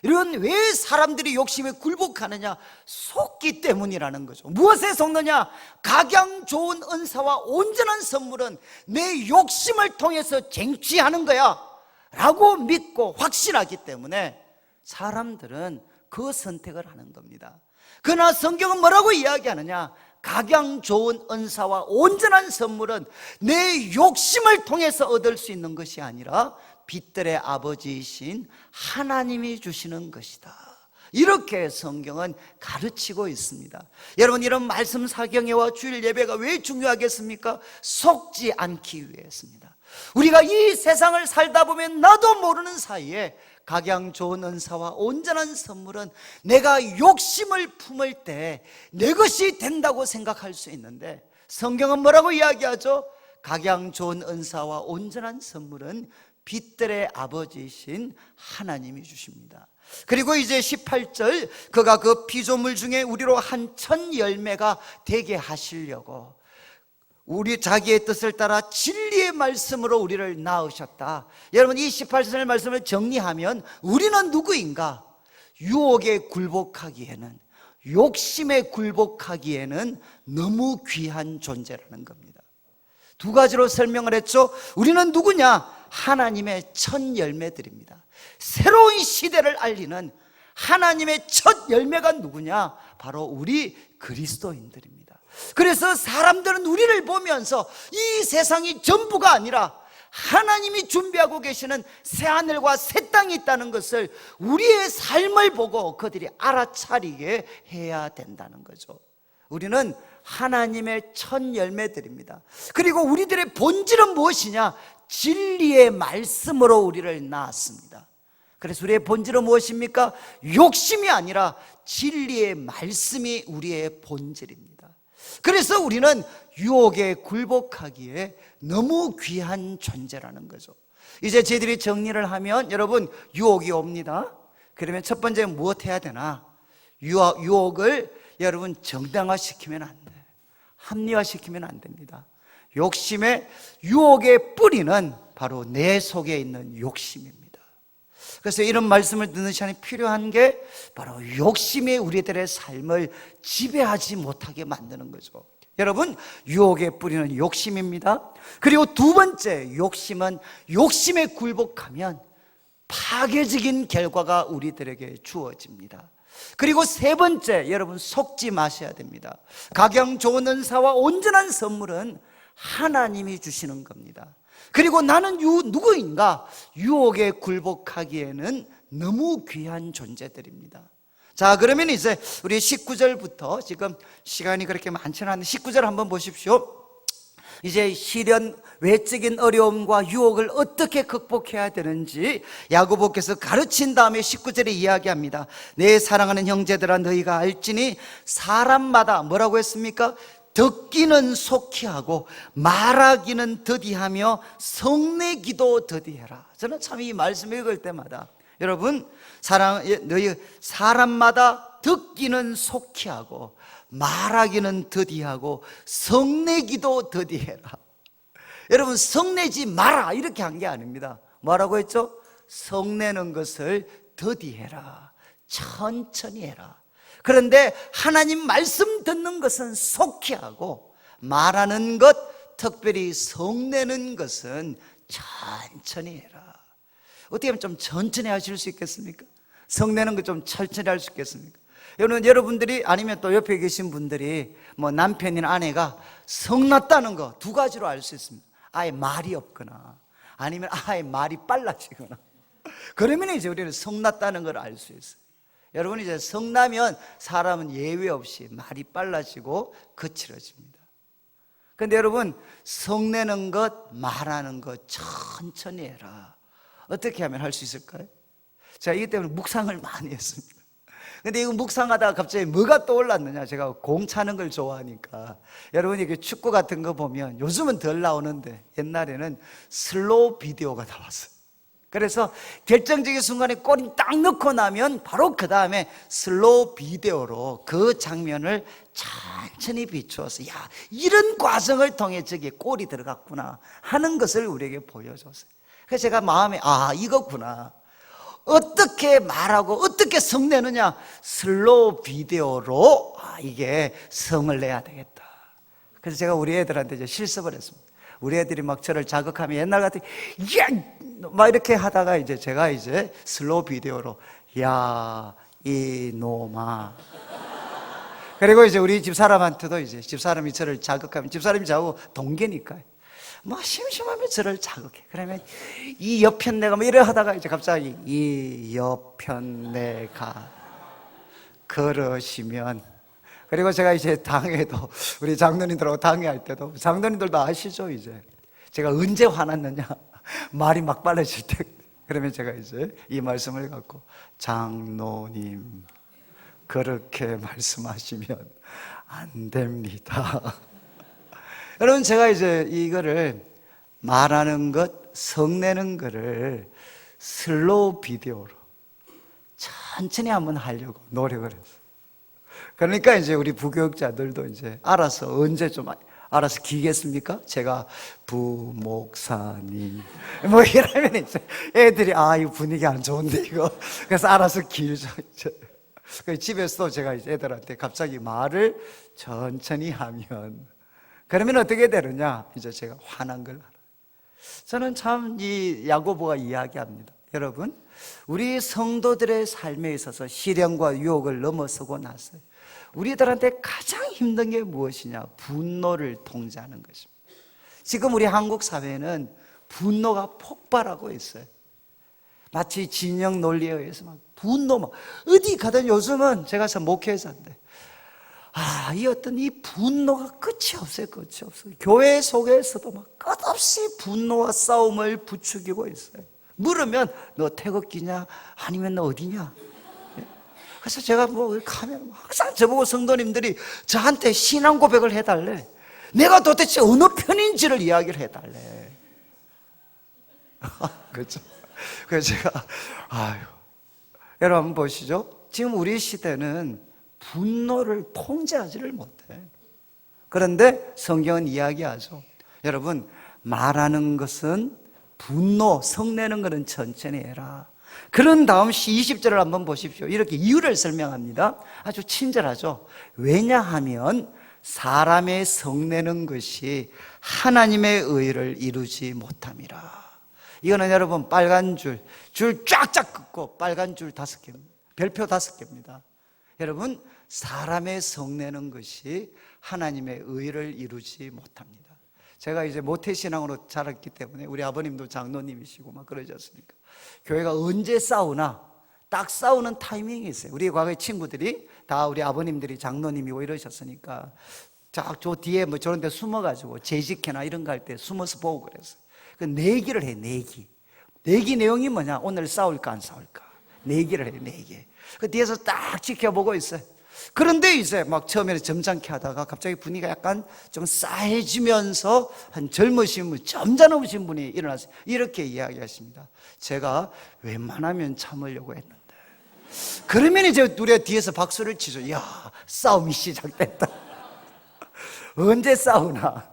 이런 왜 사람들이 욕심에 굴복하느냐? 속기 때문이라는 거죠. 무엇에 속느냐? 각양 좋은 은사와 온전한 선물은 내 욕심을 통해서 쟁취하는 거야 라고 믿고 확신하기 때문에 사람들은 그 선택을 하는 겁니다. 그러나 성경은 뭐라고 이야기하느냐? 각양 좋은 은사와 온전한 선물은 내 욕심을 통해서 얻을 수 있는 것이 아니라 빛들의 아버지이신 하나님이 주시는 것이다. 이렇게 성경은 가르치고 있습니다. 여러분, 이런 말씀 사경회와 주일 예배가 왜 중요하겠습니까? 속지 않기 위해서입니다. 우리가 이 세상을 살다 보면 나도 모르는 사이에 각양 좋은 은사와 온전한 선물은 내가 욕심을 품을 때 내 것이 된다고 생각할 수 있는데 성경은 뭐라고 이야기하죠? 각양 좋은 은사와 온전한 선물은 빛들의 아버지이신 하나님이 주십니다. 그리고 이제 18절, 그가 그 피조물 중에 우리로 한 천 열매가 되게 하시려고 우리 자기의 뜻을 따라 진리의 말씀으로 우리를 낳으셨다. 여러분, 이 18절의 말씀을 정리하면 우리는 누구인가? 유혹에 굴복하기에는, 욕심에 굴복하기에는 너무 귀한 존재라는 겁니다. 두 가지로 설명을 했죠. 우리는 누구냐? 하나님의 첫 열매들입니다. 새로운 시대를 알리는 하나님의 첫 열매가 누구냐? 바로 우리 그리스도인들입니다. 그래서 사람들은 우리를 보면서 이 세상이 전부가 아니라 하나님이 준비하고 계시는 새하늘과 새 땅이 있다는 것을 우리의 삶을 보고 그들이 알아차리게 해야 된다는 거죠. 우리는 하나님의 첫 열매들입니다. 그리고 우리들의 본질은 무엇이냐? 진리의 말씀으로 우리를 낳았습니다. 그래서 우리의 본질은 무엇입니까? 욕심이 아니라 진리의 말씀이 우리의 본질입니다. 그래서 우리는 유혹에 굴복하기에 너무 귀한 존재라는 거죠. 이제 저희들이 정리를 하면, 여러분, 유혹이 옵니다. 그러면 첫 번째 무엇 해야 되나? 유혹을 여러분 정당화시키면 안 돼. 합리화시키면 안 됩니다. 유혹의 뿌리는 바로 내 속에 있는 욕심입니다. 그래서 이런 말씀을 듣는 시간이 필요한 게 바로 욕심이 우리들의 삶을 지배하지 못하게 만드는 거죠. 여러분, 유혹의 뿌리는 욕심입니다. 그리고 두 번째, 욕심에 굴복하면 파괴적인 결과가 우리들에게 주어집니다. 그리고 세 번째, 여러분, 속지 마셔야 됩니다. 각양 좋은 은사와 온전한 선물은 하나님이 주시는 겁니다. 그리고 나는 누구인가? 유혹에 굴복하기에는 너무 귀한 존재들입니다. 자, 그러면 이제 우리 19절부터, 지금 시간이 그렇게 많지는 않은데 19절 한번 보십시오. 이제 시련, 외적인 어려움과 유혹을 어떻게 극복해야 되는지 야고보께서 가르친 다음에 19절에 이야기합니다. 내 사랑하는 형제들아, 너희가 알지니 사람마다 뭐라고 했습니까? 듣기는 속히 하고 말하기는 더디하며 성내기도 더디해라. 저는 참 이 말씀 읽을 때마다, 여러분, 너희 사람마다 듣기는 속히 하고 말하기는 더디하고 성내기도 더디해라. 여러분, 성내지 마라 이렇게 한 게 아닙니다. 뭐라고 했죠? 성내는 것을 더디해라, 천천히 해라. 그런데 하나님 말씀 듣는 것은 속히 하고, 말하는 것, 특별히 성내는 것은 천천히 해라. 어떻게 하면 좀 천천히 하실 수 있겠습니까? 성내는 것 좀 천천히 할 수 있겠습니까? 여러분들이, 아니면 또 옆에 계신 분들이 뭐 남편이나 아내가 성났다는 거 두 가지로 알 수 있습니다. 아예 말이 없거나, 아니면 아예 말이 빨라지거나. 그러면 이제 우리는 성났다는 걸 알 수 있어요. 여러분, 이제 성나면 사람은 예외 없이 말이 빨라지고 거칠어집니다. 그런데 여러분, 성내는 것, 말하는 것 천천히 해라. 어떻게 하면 할 수 있을까요? 제가 이것 때문에 묵상을 많이 했습니다. 근데 이거 묵상하다가 갑자기 뭐가 떠올랐느냐, 제가 공 차는 걸 좋아하니까. 여러분이 그 축구 같은 거 보면 요즘은 덜 나오는데 옛날에는 슬로우 비디오가 나왔어요. 그래서 결정적인 순간에 골이 딱 넣고 나면 바로 그 다음에 슬로우 비디오로 그 장면을 천천히 비추어서, 야, 이런 과정을 통해 저기에 골이 들어갔구나 하는 것을 우리에게 보여줬어요. 그래서 제가 마음에, 이거구나. 어떻게 말하고 어떻게 성내느냐? 슬로우 비디오로 이게 성을 내야 되겠다. 그래서 제가 우리 애들한테 이제 실습을 했습니다. 우리 애들이 막 저를 자극하면 옛날 같은 막 이렇게 하다가 이제 제가 이제 슬로우 비디오로, 야, 이놈아. 그리고 이제 우리 집사람한테도, 이제 집사람이 저를 자극하면, 집사람이 저하고 동계니까 뭐 심심하면 저를 자극해. 그러면 이 여편 내가 뭐 이래 하다가 이제 갑자기 이 여편 내가 그러시면, 그리고 제가 이제 당회도, 우리 장로님들하고 당회할 때도, 장로님들도 아시죠? 이제 제가 언제 화났느냐, 말이 막 빨라질 때, 그러면 제가 이제 이 말씀을 갖고, 장로님 그렇게 말씀하시면 안 됩니다. 여러분, 제가 이제 이거를 말하는 것, 성내는 거를 슬로우 비디오로 천천히 한번 하려고 노력을 했어요. 그러니까 이제 우리 부교육자들도 이제 알아서, 언제 좀 알아서 기겠습니까? 제가 부목사님 뭐 이러면 이제 애들이, 이 분위기 안 좋은데 이거. 그래서 알아서 길죠. 이제 집에서도 제가 이제 애들한테 갑자기 말을 천천히 하면, 그러면 어떻게 되느냐? 이제 제가 화난 걸 알아요. 저는 참 이 야고보가 이야기합니다. 여러분, 우리 성도들의 삶에 있어서 시련과 유혹을 넘어서고 나서 우리들한테 가장 힘든 게 무엇이냐? 분노를 통제하는 것입니다. 지금 우리 한국 사회는 분노가 폭발하고 있어요. 마치 진영 논리에 의해서 막 분노, 막 어디 가든 요즘은 제가 목회자인데, 이 어떤 이 분노가 끝이 없어요. 끝이 없어요. 교회 속에서도 막 끝없이 분노와 싸움을 부추기고 있어요. 물으면 너 태극기냐? 아니면 너 어디냐? 그래서 제가 가면 항상 저보고 성도님들이 저한테 신앙 고백을 해달래. 내가 도대체 어느 편인지를 이야기를 해달래. 그렇죠? 그래서 제가 여러분 한번 보시죠. 지금 우리 시대는 분노를 통제하지를 못해. 그런데 성경은 이야기하죠. 여러분, 말하는 것은 분노, 성내는 것은 천천히 해라. 그런 다음 20절을 한번 보십시오. 이렇게 이유를 설명합니다. 아주 친절하죠. 왜냐하면 사람의 성내는 것이 하나님의 의를 이루지 못함이라. 이거는 여러분 빨간 줄 쫙쫙 긋고 빨간 줄 5개입니다. 별표 5개입니다. 여러분, 사람의 성내는 것이 하나님의 의를 이루지 못합니다. 제가 이제 모태신앙으로 자랐기 때문에 우리 아버님도 장로님이시고 막 그러지 않습니까? 교회가 언제 싸우나 딱 싸우는 타이밍이 있어요. 우리 과거의 친구들이 다 우리 아버님들이 장로님이고 이러셨으니까 저 뒤에 저런 데 숨어가지고 재직회나 이런 거 할 때 숨어서 보고 그랬어요. 그 내기를 해. 내기 내용이 뭐냐? 오늘 싸울까 안 싸울까? 내기를 해. 내기. 그 뒤에서 딱 지켜보고 있어요. 그런데 이제 막 처음에는 점잖게 하다가 갑자기 분위기가 약간 좀 싸해지면서 한 젊으신 분, 점잖으신 분이 일어났어요. 이렇게 이야기하십니다. 제가 웬만하면 참으려고 했는데, 그러면 이제 우리가 뒤에서 박수를 치죠. 이야, 싸움이 시작됐다. 언제 싸우나?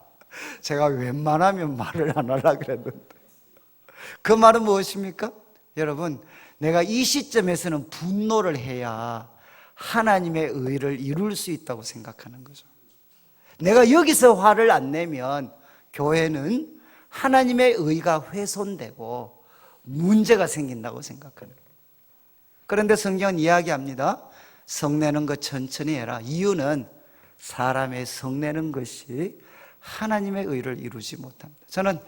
제가 웬만하면 말을 안 하려고 그랬는데. 그 말은 무엇입니까? 여러분, 내가 이 시점에서는 분노를 해야 하나님의 의를 이룰 수 있다고 생각하는 거죠. 내가 여기서 화를 안 내면 교회는 하나님의 의가 훼손되고 문제가 생긴다고 생각하는 거예요. 그런데 성경은 이야기합니다. 성내는 것 천천히 해라. 이유는 사람의 성내는 것이 하나님의 의를 이루지 못합니다. 저는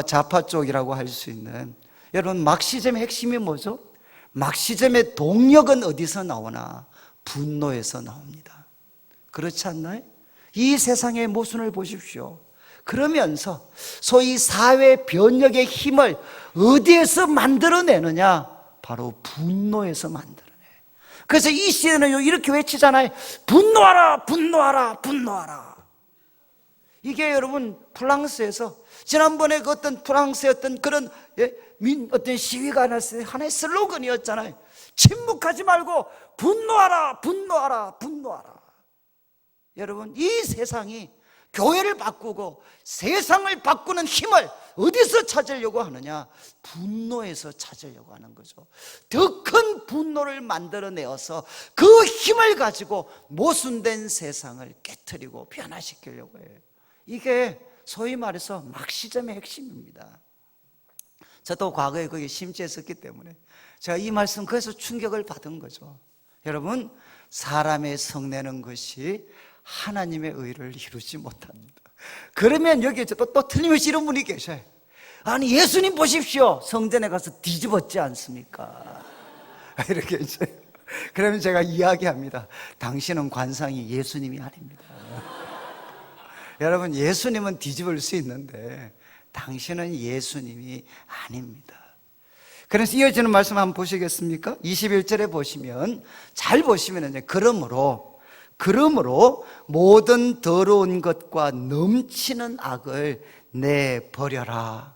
좌파 쪽이라고 할 수 있는, 여러분 막시즘의 핵심이 뭐죠? 막시즘의 동력은 어디서 나오나? 분노에서 나옵니다. 그렇지 않나요? 이 세상의 모순을 보십시오. 그러면서 소위 사회 변혁의 힘을 어디에서 만들어내느냐? 바로 분노에서 만들어내. 그래서 이 시대는 이렇게 외치잖아요. 분노하라, 분노하라, 분노하라. 이게 여러분 프랑스에서 지난번에 그 어떤 프랑스의 어떤 그런 어떤 시위가 하나의 슬로건이었잖아요. 침묵하지 말고 분노하라, 분노하라, 분노하라. 여러분, 이 세상이 교회를 바꾸고 세상을 바꾸는 힘을 어디서 찾으려고 하느냐? 분노에서 찾으려고 하는 거죠. 더 큰 분노를 만들어내어서 그 힘을 가지고 모순된 세상을 깨트리고 변화시키려고 해요. 이게 소위 말해서 막시즘의 핵심입니다. 저도 과거에 거기에 심취했었기 때문에 제가 이 말씀 그래서 충격을 받은 거죠. 여러분, 사람의 성내는 것이 하나님의 의를 이루지 못합니다. 그러면 여기에 또 틀림없이 이런 분이 계셔요. 아니, 예수님 보십시오. 성전에 가서 뒤집었지 않습니까? 이렇게 이제. 그러면 제가 이야기합니다. 당신은 관상이 예수님이 아닙니다. 여러분, 예수님은 뒤집을 수 있는데 당신은 예수님이 아닙니다. 그래서 이어지는 말씀 한번 보시겠습니까? 21절에 보시면, 잘 보시면 이제 그러므로 모든 더러운 것과 넘치는 악을 내버려라.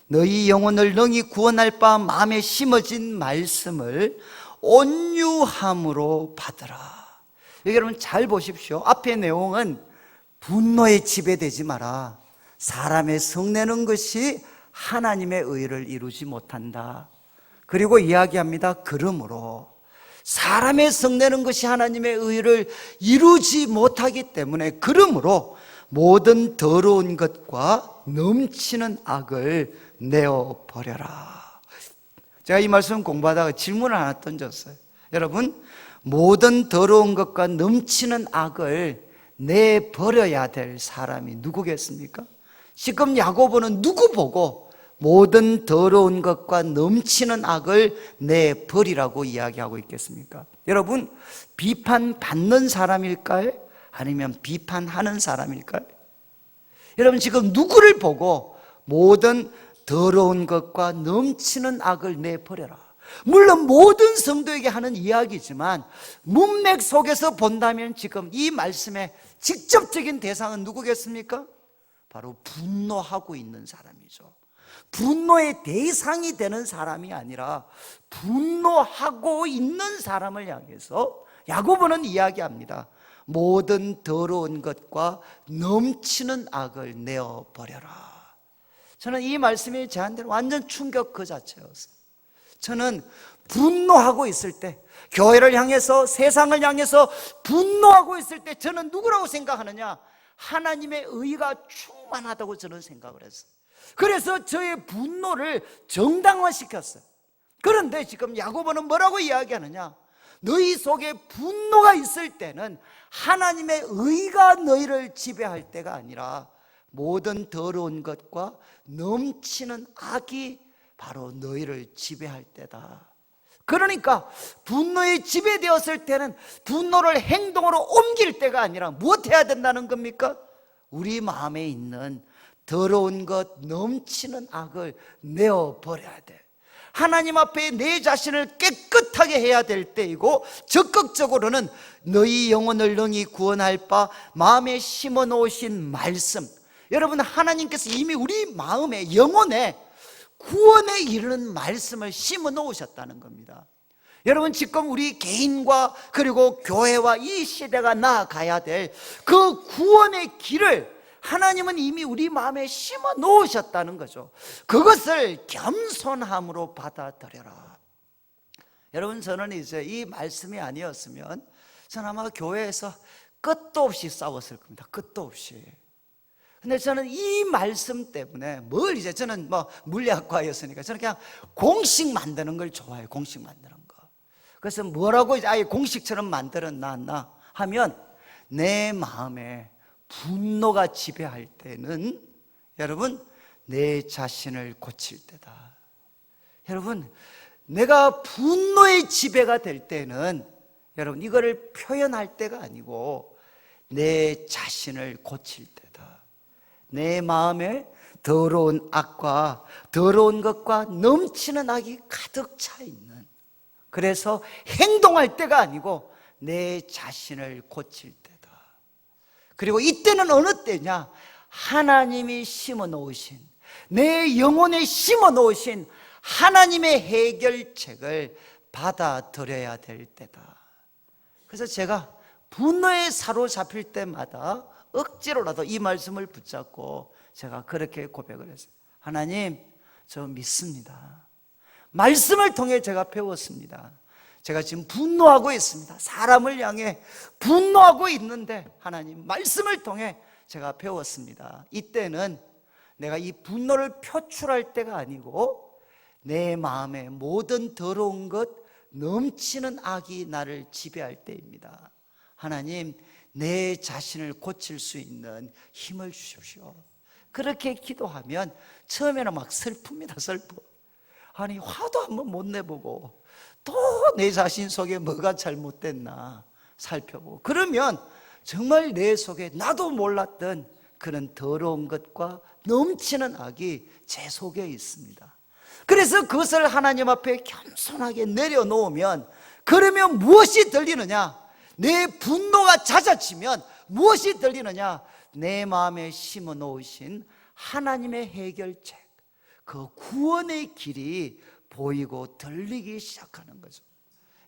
너희 영혼을 능히 구원할 바 마음에 심어진 말씀을 온유함으로 받으라. 여기 여러분 잘 보십시오. 앞의 내용은 분노에 지배되지 마라. 사람의 성내는 것이 하나님의 의를 이루지 못한다. 그리고 이야기합니다. 그러므로 사람의 성내는 것이 하나님의 의를 이루지 못하기 때문에, 그러므로 모든 더러운 것과 넘치는 악을 내어버려라. 제가 이 말씀 공부하다가 질문을 하나 던졌어요. 여러분, 모든 더러운 것과 넘치는 악을 내버려야 될 사람이 누구겠습니까? 지금 야고보는 누구 보고 모든 더러운 것과 넘치는 악을 내버리라고 이야기하고 있겠습니까? 여러분, 비판받는 사람일까요? 아니면 비판하는 사람일까요? 여러분, 지금 누구를 보고 모든 더러운 것과 넘치는 악을 내버려라. 물론 모든 성도에게 하는 이야기지만 문맥 속에서 본다면 지금 이 말씀의 직접적인 대상은 누구겠습니까? 바로 분노하고 있는 사람이죠. 분노의 대상이 되는 사람이 아니라 분노하고 있는 사람을 향해서 야고보는 이야기합니다. 모든 더러운 것과 넘치는 악을 내어버려라. 저는 이 말씀이 저한테는 완전 충격 그 자체였어요. 저는 분노하고 있을 때, 교회를 향해서, 세상을 향해서 분노하고 있을 때 저는 누구라고 생각하느냐? 하나님의 의가 충만하다고 저는 생각을 했어요. 그래서 저의 분노를 정당화시켰어요. 그런데 지금 야고보는 뭐라고 이야기하느냐? 너희 속에 분노가 있을 때는 하나님의 의가 너희를 지배할 때가 아니라 모든 더러운 것과 넘치는 악이 바로 너희를 지배할 때다. 그러니까 분노에 지배되었을 때는 분노를 행동으로 옮길 때가 아니라 무엇해야 된다는 겁니까? 우리 마음에 있는 더러운 것, 넘치는 악을 내어버려야 돼. 하나님 앞에 내 자신을 깨끗하게 해야 될 때이고, 적극적으로는 너희 영혼을 능히 구원할 바 마음에 심어 놓으신 말씀, 여러분, 하나님께서 이미 우리 마음에, 영혼에 구원에 이르는 말씀을 심어 놓으셨다는 겁니다. 여러분, 지금 우리 개인과 그리고 교회와 이 시대가 나아가야 될 그 구원의 길을 하나님은 이미 우리 마음에 심어 놓으셨다는 거죠. 그것을 겸손함으로 받아들여라. 여러분, 저는 이제 이 말씀이 아니었으면 저는 아마 교회에서 끝도 없이 싸웠을 겁니다. 끝도 없이. 근데 저는 이 말씀 때문에 이제 저는 물리학과였으니까 저는 그냥 공식 만드는 걸 좋아해요. 공식 만드는 거. 그래서 뭐라고 이제 아예 공식처럼 만들어 놨나 하면, 내 마음에 분노가 지배할 때는 여러분, 내 자신을 고칠 때다. 여러분, 내가 분노의 지배가 될 때는 여러분, 이거를 표현할 때가 아니고 내 자신을 고칠 때다. 내 마음에 더러운 악과 더러운 것과 넘치는 악이 가득 차 있는, 그래서 행동할 때가 아니고 내 자신을 고칠 때다. 그리고 이때는 어느 때냐? 하나님이 심어 놓으신, 내 영혼에 심어 놓으신 하나님의 해결책을 받아들여야 될 때다. 그래서 제가 분노에 사로잡힐 때마다 억지로라도 이 말씀을 붙잡고 제가 그렇게 고백을 했어요. 하나님, 저 믿습니다. 말씀을 통해 제가 배웠습니다. 제가 지금 분노하고 있습니다. 사람을 향해 분노하고 있는데 하나님, 말씀을 통해 제가 배웠습니다. 이때는 내가 이 분노를 표출할 때가 아니고 내 마음에 모든 더러운 것, 넘치는 악이 나를 지배할 때입니다. 하나님, 내 자신을 고칠 수 있는 힘을 주십시오. 그렇게 기도하면 처음에는 막 슬픕니다. 슬퍼. 아니, 화도 한번 못 내보고 또 내 자신 속에 뭐가 잘못됐나 살펴보고, 그러면 정말 내 속에 나도 몰랐던 그런 더러운 것과 넘치는 악이 제 속에 있습니다. 그래서 그것을 하나님 앞에 겸손하게 내려놓으면, 그러면 무엇이 들리느냐? 내 분노가 잦아지면 무엇이 들리느냐? 내 마음에 심어 놓으신 하나님의 해결책, 그 구원의 길이 보이고 들리기 시작하는 거죠.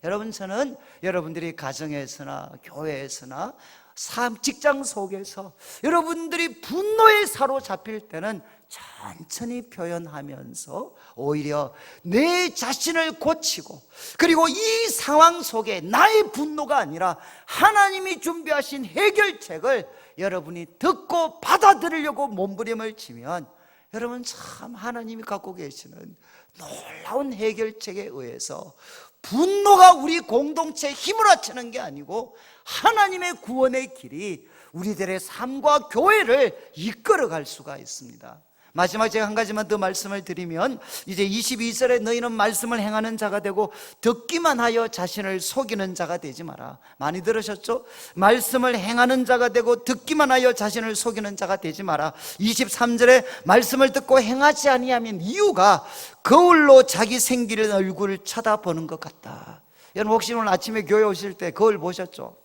여러분, 저는 여러분들이 가정에서나 교회에서나 삶, 직장 속에서 여러분들이 분노에 사로잡힐 때는 천천히 표현하면서 오히려 내 자신을 고치고, 그리고 이 상황 속에 나의 분노가 아니라 하나님이 준비하신 해결책을 여러분이 듣고 받아들이려고 몸부림을 치면 여러분, 참 하나님이 갖고 계시는 놀라운 해결책에 의해서 분노가 우리 공동체에 힘을 합치는 게 아니고 하나님의 구원의 길이 우리들의 삶과 교회를 이끌어갈 수가 있습니다. 마지막 제가 한 가지만 더 말씀을 드리면, 이제 22절에 너희는 말씀을 행하는 자가 되고 듣기만 하여 자신을 속이는 자가 되지 마라. 많이 들으셨죠? 말씀을 행하는 자가 되고 듣기만 하여 자신을 속이는 자가 되지 마라. 23절에 말씀을 듣고 행하지 아니하면 이유가 거울로 자기 생기는 얼굴을 쳐다보는 것 같다. 여러분, 혹시 오늘 아침에 교회 오실 때 거울 보셨죠?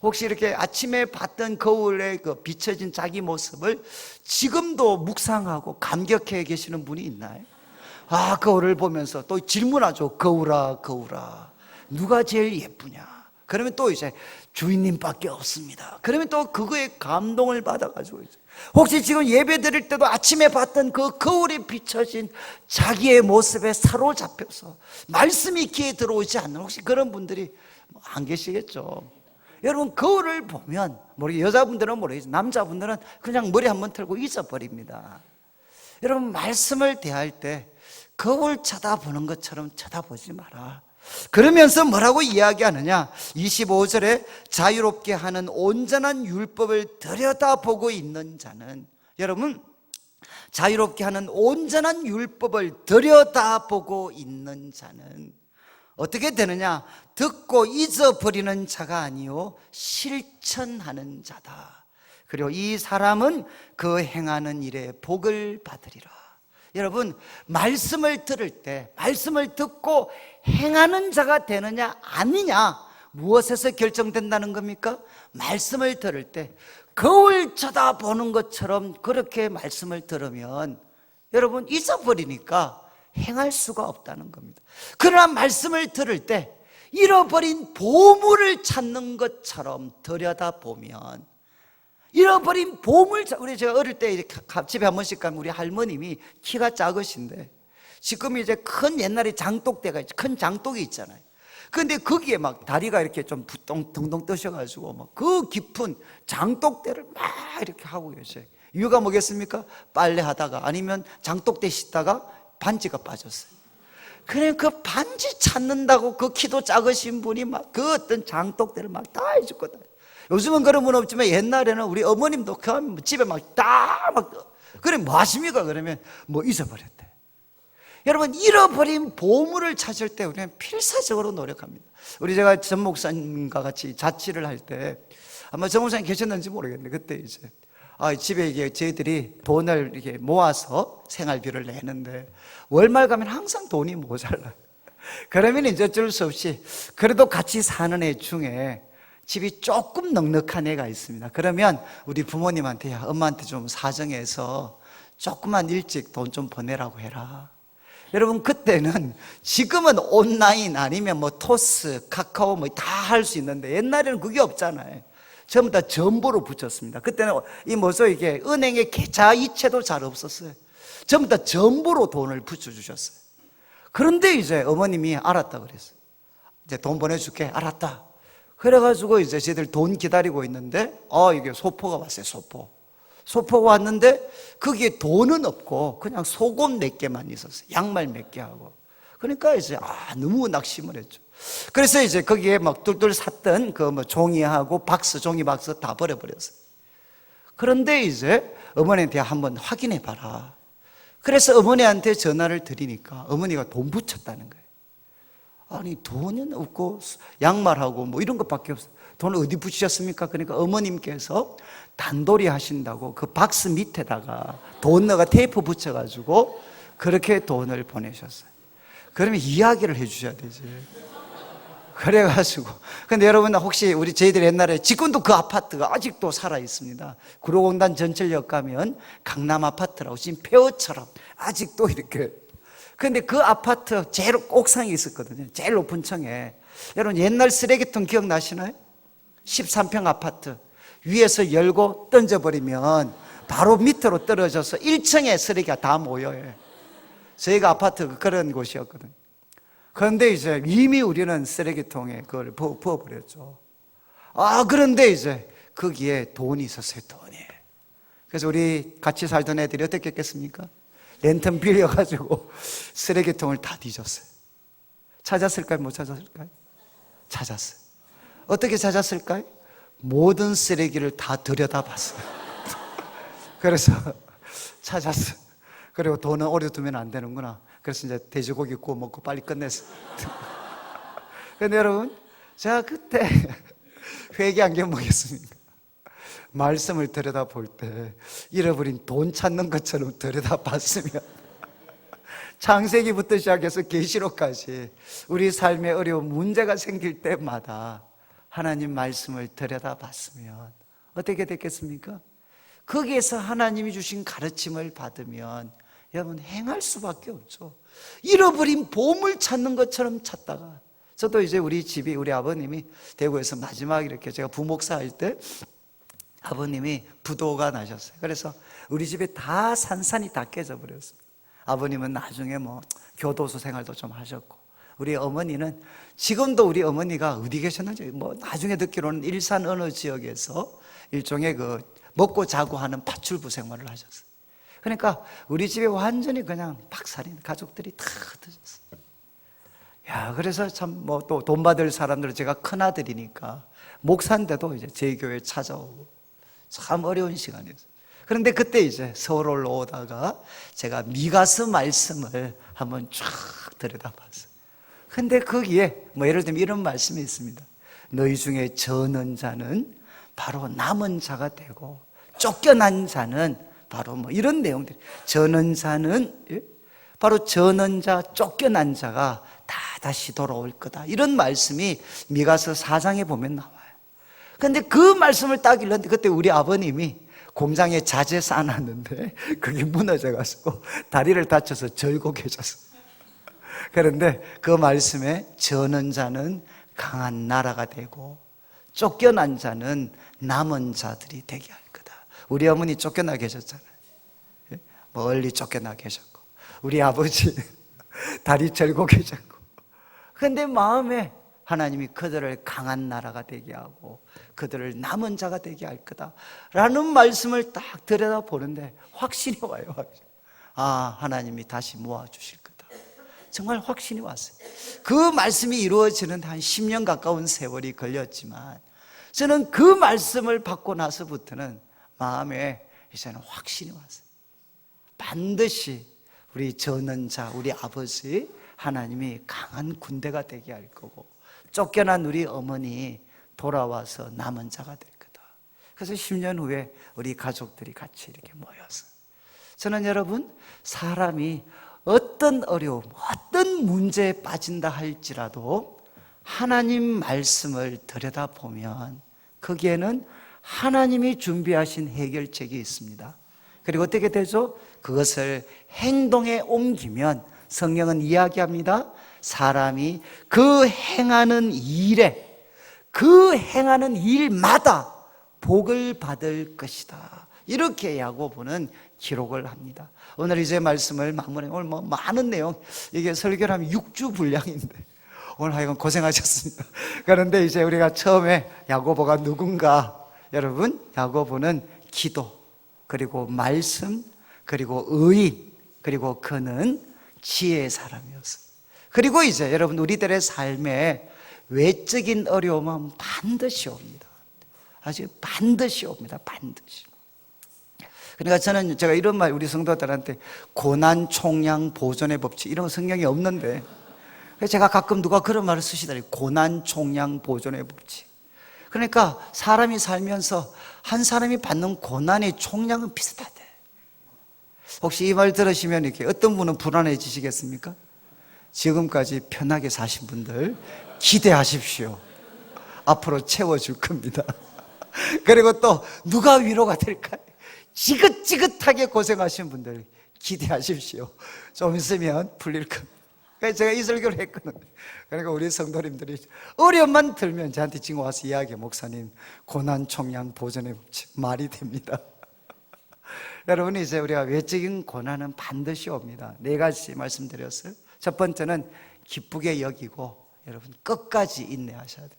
혹시 이렇게 아침에 봤던 거울에 그 비춰진 자기 모습을 지금도 묵상하고 감격해 계시는 분이 있나요? 아, 거울을 보면서 또 질문하죠. 거울아, 거울아, 누가 제일 예쁘냐? 그러면 또 이제 주인님밖에 없습니다. 그러면 또 그거에 감동을 받아가지고, 혹시 지금 예배 드릴 때도 아침에 봤던 그 거울에 비춰진 자기의 모습에 사로잡혀서 말씀이 귀에 들어오지 않는, 혹시 그런 분들이 안 계시겠죠? 여러분, 거울을 보면, 여자분들은 모르겠죠. 남자분들은 그냥 머리 한번 털고 잊어버립니다. 여러분, 말씀을 대할 때 거울 쳐다보는 것처럼 쳐다보지 마라. 그러면서 뭐라고 이야기하느냐? 25절에 자유롭게 하는 온전한 율법을 들여다보고 있는 자는, 여러분, 자유롭게 하는 온전한 율법을 들여다보고 있는 자는 어떻게 되느냐? 듣고 잊어버리는 자가 아니요 실천하는 자다. 그리고 이 사람은 그 행하는 일에 복을 받으리라. 여러분, 말씀을 들을 때, 말씀을 듣고 행하는 자가 되느냐 아니냐, 무엇에서 결정된다는 겁니까? 말씀을 들을 때 거울 쳐다보는 것처럼 그렇게 말씀을 들으면 여러분, 잊어버리니까 행할 수가 없다는 겁니다. 그러나 말씀을 들을 때 잃어버린 보물을 찾는 것처럼 들여다보면, 잃어버린 보물, 우리 제가 어릴 때 집에 한 번씩 가면 우리 할머님이 키가 작으신데, 지금 이제 큰 옛날에 장독대가 있죠. 큰 장독이 있잖아요. 근데 거기에 막 다리가 이렇게 좀 둥둥 뜨셔가지고 막 그 깊은 장독대를 막 이렇게 하고 계세요. 이유가 뭐겠습니까? 빨래 하다가 아니면 장독대 씻다가 반지가 빠졌어요. 그래, 그 반지 찾는다고 그 키도 작으신 분이 막 그 어떤 장독대를 막 다 해줬거든. 요즘은 그런 분 없지만 옛날에는 우리 어머님도 그 집에 그래, 뭐 하십니까? 그러면 뭐 잊어버렸대. 여러분, 잃어버린 보물을 찾을 때 우리는 필사적으로 노력합니다. 제가 전 목사님과 같이 자취를 할 때, 아마 전 목사님 계셨는지 모르겠는데, 그때 이제 집에 이게 저희들이 돈을 이렇게 모아서 생활비를 내는데 월말 가면 항상 돈이 모자라요. 그러면 이제 어쩔 수 없이 그래도 같이 사는 애 중에 집이 조금 넉넉한 애가 있습니다. 그러면 우리 부모님한테, 야, 엄마한테 좀 사정해서 조금만 일찍 돈 좀 보내라고 해라. 여러분, 그때는, 지금은 온라인 아니면 뭐 토스, 카카오 뭐 다 할 수 있는데 옛날에는 그게 없잖아요. 전부 다 전보로 붙였습니다. 그때는 이게 은행에 계좌 이체도 잘 없었어요. 전부 다 전보로 돈을 붙여주셨어요. 그런데 이제 어머님이 알았다 그랬어요. 이제 돈 보내줄게. 알았다. 그래가지고 이제 저희들 돈 기다리고 있는데, 이게 소포가 왔어요. 소포가 왔는데 거기에 돈은 없고 그냥 속옷 몇 개만 있었어요. 양말 몇 개 하고. 그러니까 이제 너무 낙심을 했죠. 그래서 이제 거기에 막 뚫뚫 샀던 그 뭐 종이하고 종이 박스 다 버려버렸어요. 그런데 이제 어머니한테 한번 확인해 봐라. 그래서 어머니한테 전화를 드리니까 어머니가 돈 붙였다는 거예요. 아니, 돈은 없고 양말하고 뭐 이런 것밖에 없어요. 돈을 어디 붙이셨습니까? 그러니까 어머님께서 단돌이 하신다고 그 박스 밑에다가 돈 넣어가 테이프 붙여가지고 그렇게 돈을 보내셨어요. 그러면 이야기를 해주셔야 되지. 그래가지고, 근데 여러분, 혹시 저희들 옛날에 지금도 그 아파트가 아직도 살아 있습니다. 구로공단 전철역 가면 강남 아파트라고 지금 폐허처럼 아직도 이렇게. 근데 그 아파트 제일 옥상에 있었거든요. 제일 높은 층에. 여러분, 옛날 쓰레기통 기억나시나요? 13평 아파트 위에서 열고 던져버리면 바로 밑으로 떨어져서 1층에 쓰레기가 다 모여요. 저희가 아파트 그런 곳이었거든요. 그런데 이제 이미 우리는 쓰레기통에 그걸 부어버렸죠. 그런데 이제 거기에 돈이 있었어요. 돈이. 그래서 우리 같이 살던 애들이 어떻게 했겠습니까? 랜턴 빌려가지고 쓰레기통을 다 뒤졌어요. 찾았을까요? 못 찾았을까요? 찾았어요. 어떻게 찾았을까요? 모든 쓰레기를 다 들여다봤어요. 그래서 찾았어요. 그리고 돈은 오래 두면 안 되는구나. 그래서 이제 돼지고기 구워 먹고 빨리 끝냈어요. 근데 여러분, 제가 그때 회개 안경 먹였습니까? 말씀을 들여다볼 때 잃어버린 돈 찾는 것처럼 들여다봤으면 창세기부터 시작해서 계시록까지 우리 삶에 어려운 문제가 생길 때마다 하나님 말씀을 들여다봤으면 어떻게 됐겠습니까? 거기에서 하나님이 주신 가르침을 받으면 여러분 행할 수밖에 없죠. 잃어버린 보물 찾는 것처럼 찾다가, 저도 이제 우리 집이, 우리 아버님이 대구에서 마지막 이렇게 제가 부목사 할 때 아버님이 부도가 나셨어요. 그래서 우리 집에 다 산산이 다 깨져 버렸습니다. 아버님은 나중에 뭐 교도소 생활도 좀 하셨고, 우리 어머니는 지금도 우리 어머니가 어디 계셨는지 뭐 나중에 듣기로는 일산 어느 지역에서 일종의 그 먹고 자고 하는 파출부 생활을 하셨어요. 그러니까 우리 집에 완전히 그냥 박살인 가족들이 다 흩어졌어요. 야, 그래서 참 뭐 또 돈 받을 사람들은, 제가 큰아들이니까 목사인데도 이제 제 교회에 찾아오고 참 어려운 시간이었어요. 그런데 그때 이제 서울 올라오다가 제가 미가서 말씀을 한번 쫙 들여다봤어요. 근데 거기에 뭐 예를 들면 이런 말씀이 있습니다. 너희 중에 저는 자는 바로 남은 자가 되고 쫓겨난 자는 바로 뭐 이런 내용들이, 저는 자는 바로 저는 자, 쫓겨난 자가 다 다시 돌아올 거다, 이런 말씀이 미가서 4장에 보면 나와요. 근데 그 말씀을 딱 읽었는데 그때 우리 아버님이 공장에 자재 쌓아놨는데 그게 무너져가지고 다리를 다쳐서 절고 계셨어요. 그런데 그 말씀에 저는 자는 강한 나라가 되고 쫓겨난 자는 남은 자들이 되게 할 거다. 우리 어머니 쫓겨나 계셨잖아요. 멀리 쫓겨나 계셨고, 우리 아버지 다리 절고 계셨고, 근데 마음에 하나님이 그들을 강한 나라가 되게 하고 그들을 남은 자가 되게 할 거다 라는 말씀을 딱 들여다보는데 확신이 와요. 확신. 아, 하나님이 다시 모아주실 거다. 정말 확신이 왔어요. 그 말씀이 이루어지는 한 10년 가까운 세월이 걸렸지만 저는 그 말씀을 받고 나서부터는 마음에 이제는 확신이 왔어요. 반드시 우리 전원자, 우리 아버지 하나님이 강한 군대가 되게 할 거고 쫓겨난 우리 어머니 돌아와서 남은 자가 될 거다. 그래서 10년 후에 우리 가족들이 같이 이렇게 모였어요. 저는 여러분, 사람이 어떤 어려움, 어떤 문제에 빠진다 할지라도 하나님 말씀을 들여다보면 거기에는 하나님이 준비하신 해결책이 있습니다. 그리고 어떻게 되죠? 그것을 행동에 옮기면 성경은 이야기합니다. 사람이 그 행하는 일에, 그 행하는 일마다 복을 받을 것이다, 이렇게 야고보는 기록을 합니다. 오늘 이제 말씀을 마무리, 오늘 뭐 많은 내용, 이게 설교를 하면 6주 분량인데 오늘 하여간 고생하셨습니다. 그런데 이제 우리가 처음에 야고보가 누군가, 여러분, 야고보는 기도, 그리고 말씀, 그리고 의인, 그리고 그는 지혜의 사람이었어요. 그리고 이제 여러분, 우리들의 삶에 외적인 어려움은 반드시 옵니다. 아주 반드시 옵니다. 반드시. 그러니까 제가 이런 말 우리 성도들한테, 고난 총량 보존의 법칙, 이런 성경이 없는데 제가 가끔 누가 그런 말을 쓰시더라고요. 고난 총량 보존의 법칙. 그러니까 사람이 살면서 한 사람이 받는 고난의 총량은 비슷하대. 혹시 이 말 들으시면 이렇게 어떤 분은 불안해지시겠습니까? 지금까지 편하게 사신 분들 기대하십시오. 앞으로 채워줄 겁니다. 그리고 또 누가 위로가 될까요? 지긋지긋하게 고생하신 분들 기대하십시오. 좀 있으면 풀릴 겁니다. 그래서 제가 이 설교를 했거든요. 그러니까 우리 성도님들이 어려움만 들면 저한테 지금 와서 이야기해. 목사님, 고난 총량 보존의 법칙 말이 됩니다. 여러분, 이제 우리가 외적인 고난은 반드시 옵니다. 4가지 말씀드렸어요. 첫 번째는 기쁘게 여기고 여러분 끝까지 인내하셔야 돼요.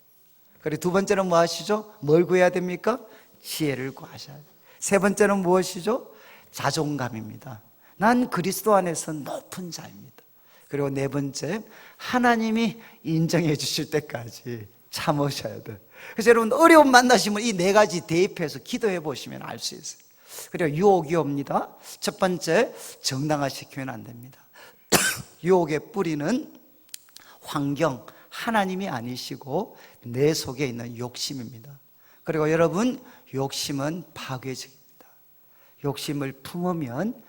그리고 두 번째는 뭐 하시죠? 뭘 구해야 됩니까? 지혜를 구하셔야 돼요. 세 번째는 무엇이죠? 자존감입니다. 난 그리스도 안에서 높은 자입니다. 그리고 네 번째, 하나님이 인정해 주실 때까지 참으셔야 돼. 그래서 여러분 어려움 만나시면 이 네 가지 대입해서 기도해 보시면 알 수 있어요. 그리고 유혹이 옵니다. 첫 번째, 정당화시키면 안 됩니다. 유혹의 뿌리는 환경, 하나님이 아니시고 내 속에 있는 욕심입니다. 그리고 여러분, 욕심은 파괴적입니다. 욕심을 품으면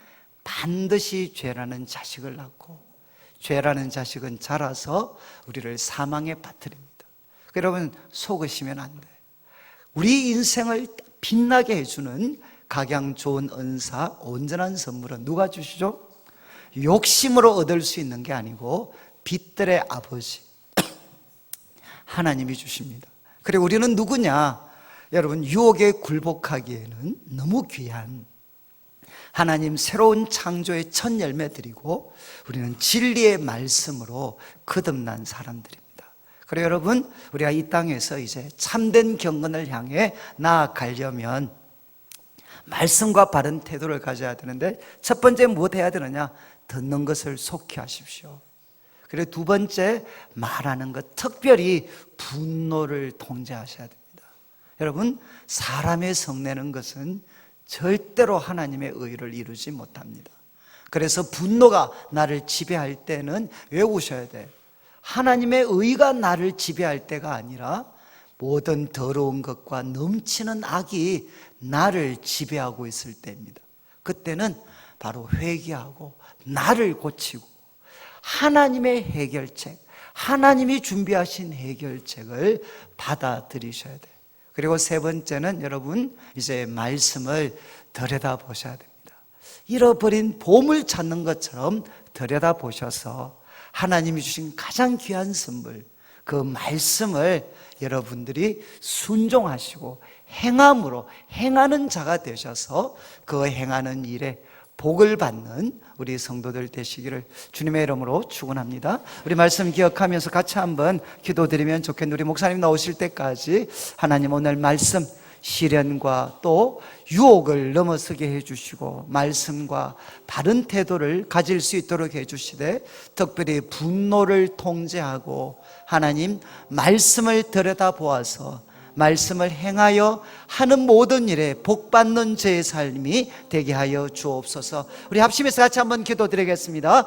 반드시 죄라는 자식을 낳고, 죄라는 자식은 자라서 우리를 사망에 빠뜨립니다. 여러분, 속으시면 안 돼요. 우리 인생을 빛나게 해주는 각양 좋은 은사, 온전한 선물은 누가 주시죠? 욕심으로 얻을 수 있는 게 아니고 빛들의 아버지 하나님이 주십니다. 그리고 우리는 누구냐? 여러분, 유혹에 굴복하기에는 너무 귀한 하나님 새로운 창조의 첫 열매 드리고, 우리는 진리의 말씀으로 거듭난 사람들입니다. 그리고 여러분, 우리가 이 땅에서 이제 참된 경건을 향해 나아가려면 말씀과 바른 태도를 가져야 되는데, 첫 번째 무엇 해야 되느냐? 듣는 것을 속히 하십시오. 그리고 두 번째, 말하는 것, 특별히 분노를 통제하셔야 됩니다. 여러분, 사람의 성내는 것은 절대로 하나님의 의를 이루지 못합니다. 그래서 분노가 나를 지배할 때는 외우셔야 돼요. 하나님의 의가 나를 지배할 때가 아니라 모든 더러운 것과 넘치는 악이 나를 지배하고 있을 때입니다. 그때는 바로 회개하고 나를 고치고 하나님의 해결책, 하나님이 준비하신 해결책을 받아들이셔야 돼요. 그리고 세 번째는 여러분, 이제 말씀을 들여다보셔야 됩니다. 잃어버린 보물 찾는 것처럼 들여다보셔서 하나님이 주신 가장 귀한 선물, 그 말씀을 여러분들이 순종하시고 행함으로 행하는 자가 되셔서 그 행하는 일에 복을 받는 우리 성도들 되시기를 주님의 이름으로 축원합니다. 우리 말씀 기억하면서 같이 한번 기도드리면 좋겠는데, 우리 목사님 나오실 때까지 하나님 오늘 말씀 시련과 또 유혹을 넘어서게 해주시고 말씀과 바른 태도를 가질 수 있도록 해주시되, 특별히 분노를 통제하고 하나님 말씀을 들여다보아서 말씀을 행하여 하는 모든 일에 복받는 제 삶이 되게 하여 주옵소서. 우리 합심해서 같이 한번 기도드리겠습니다.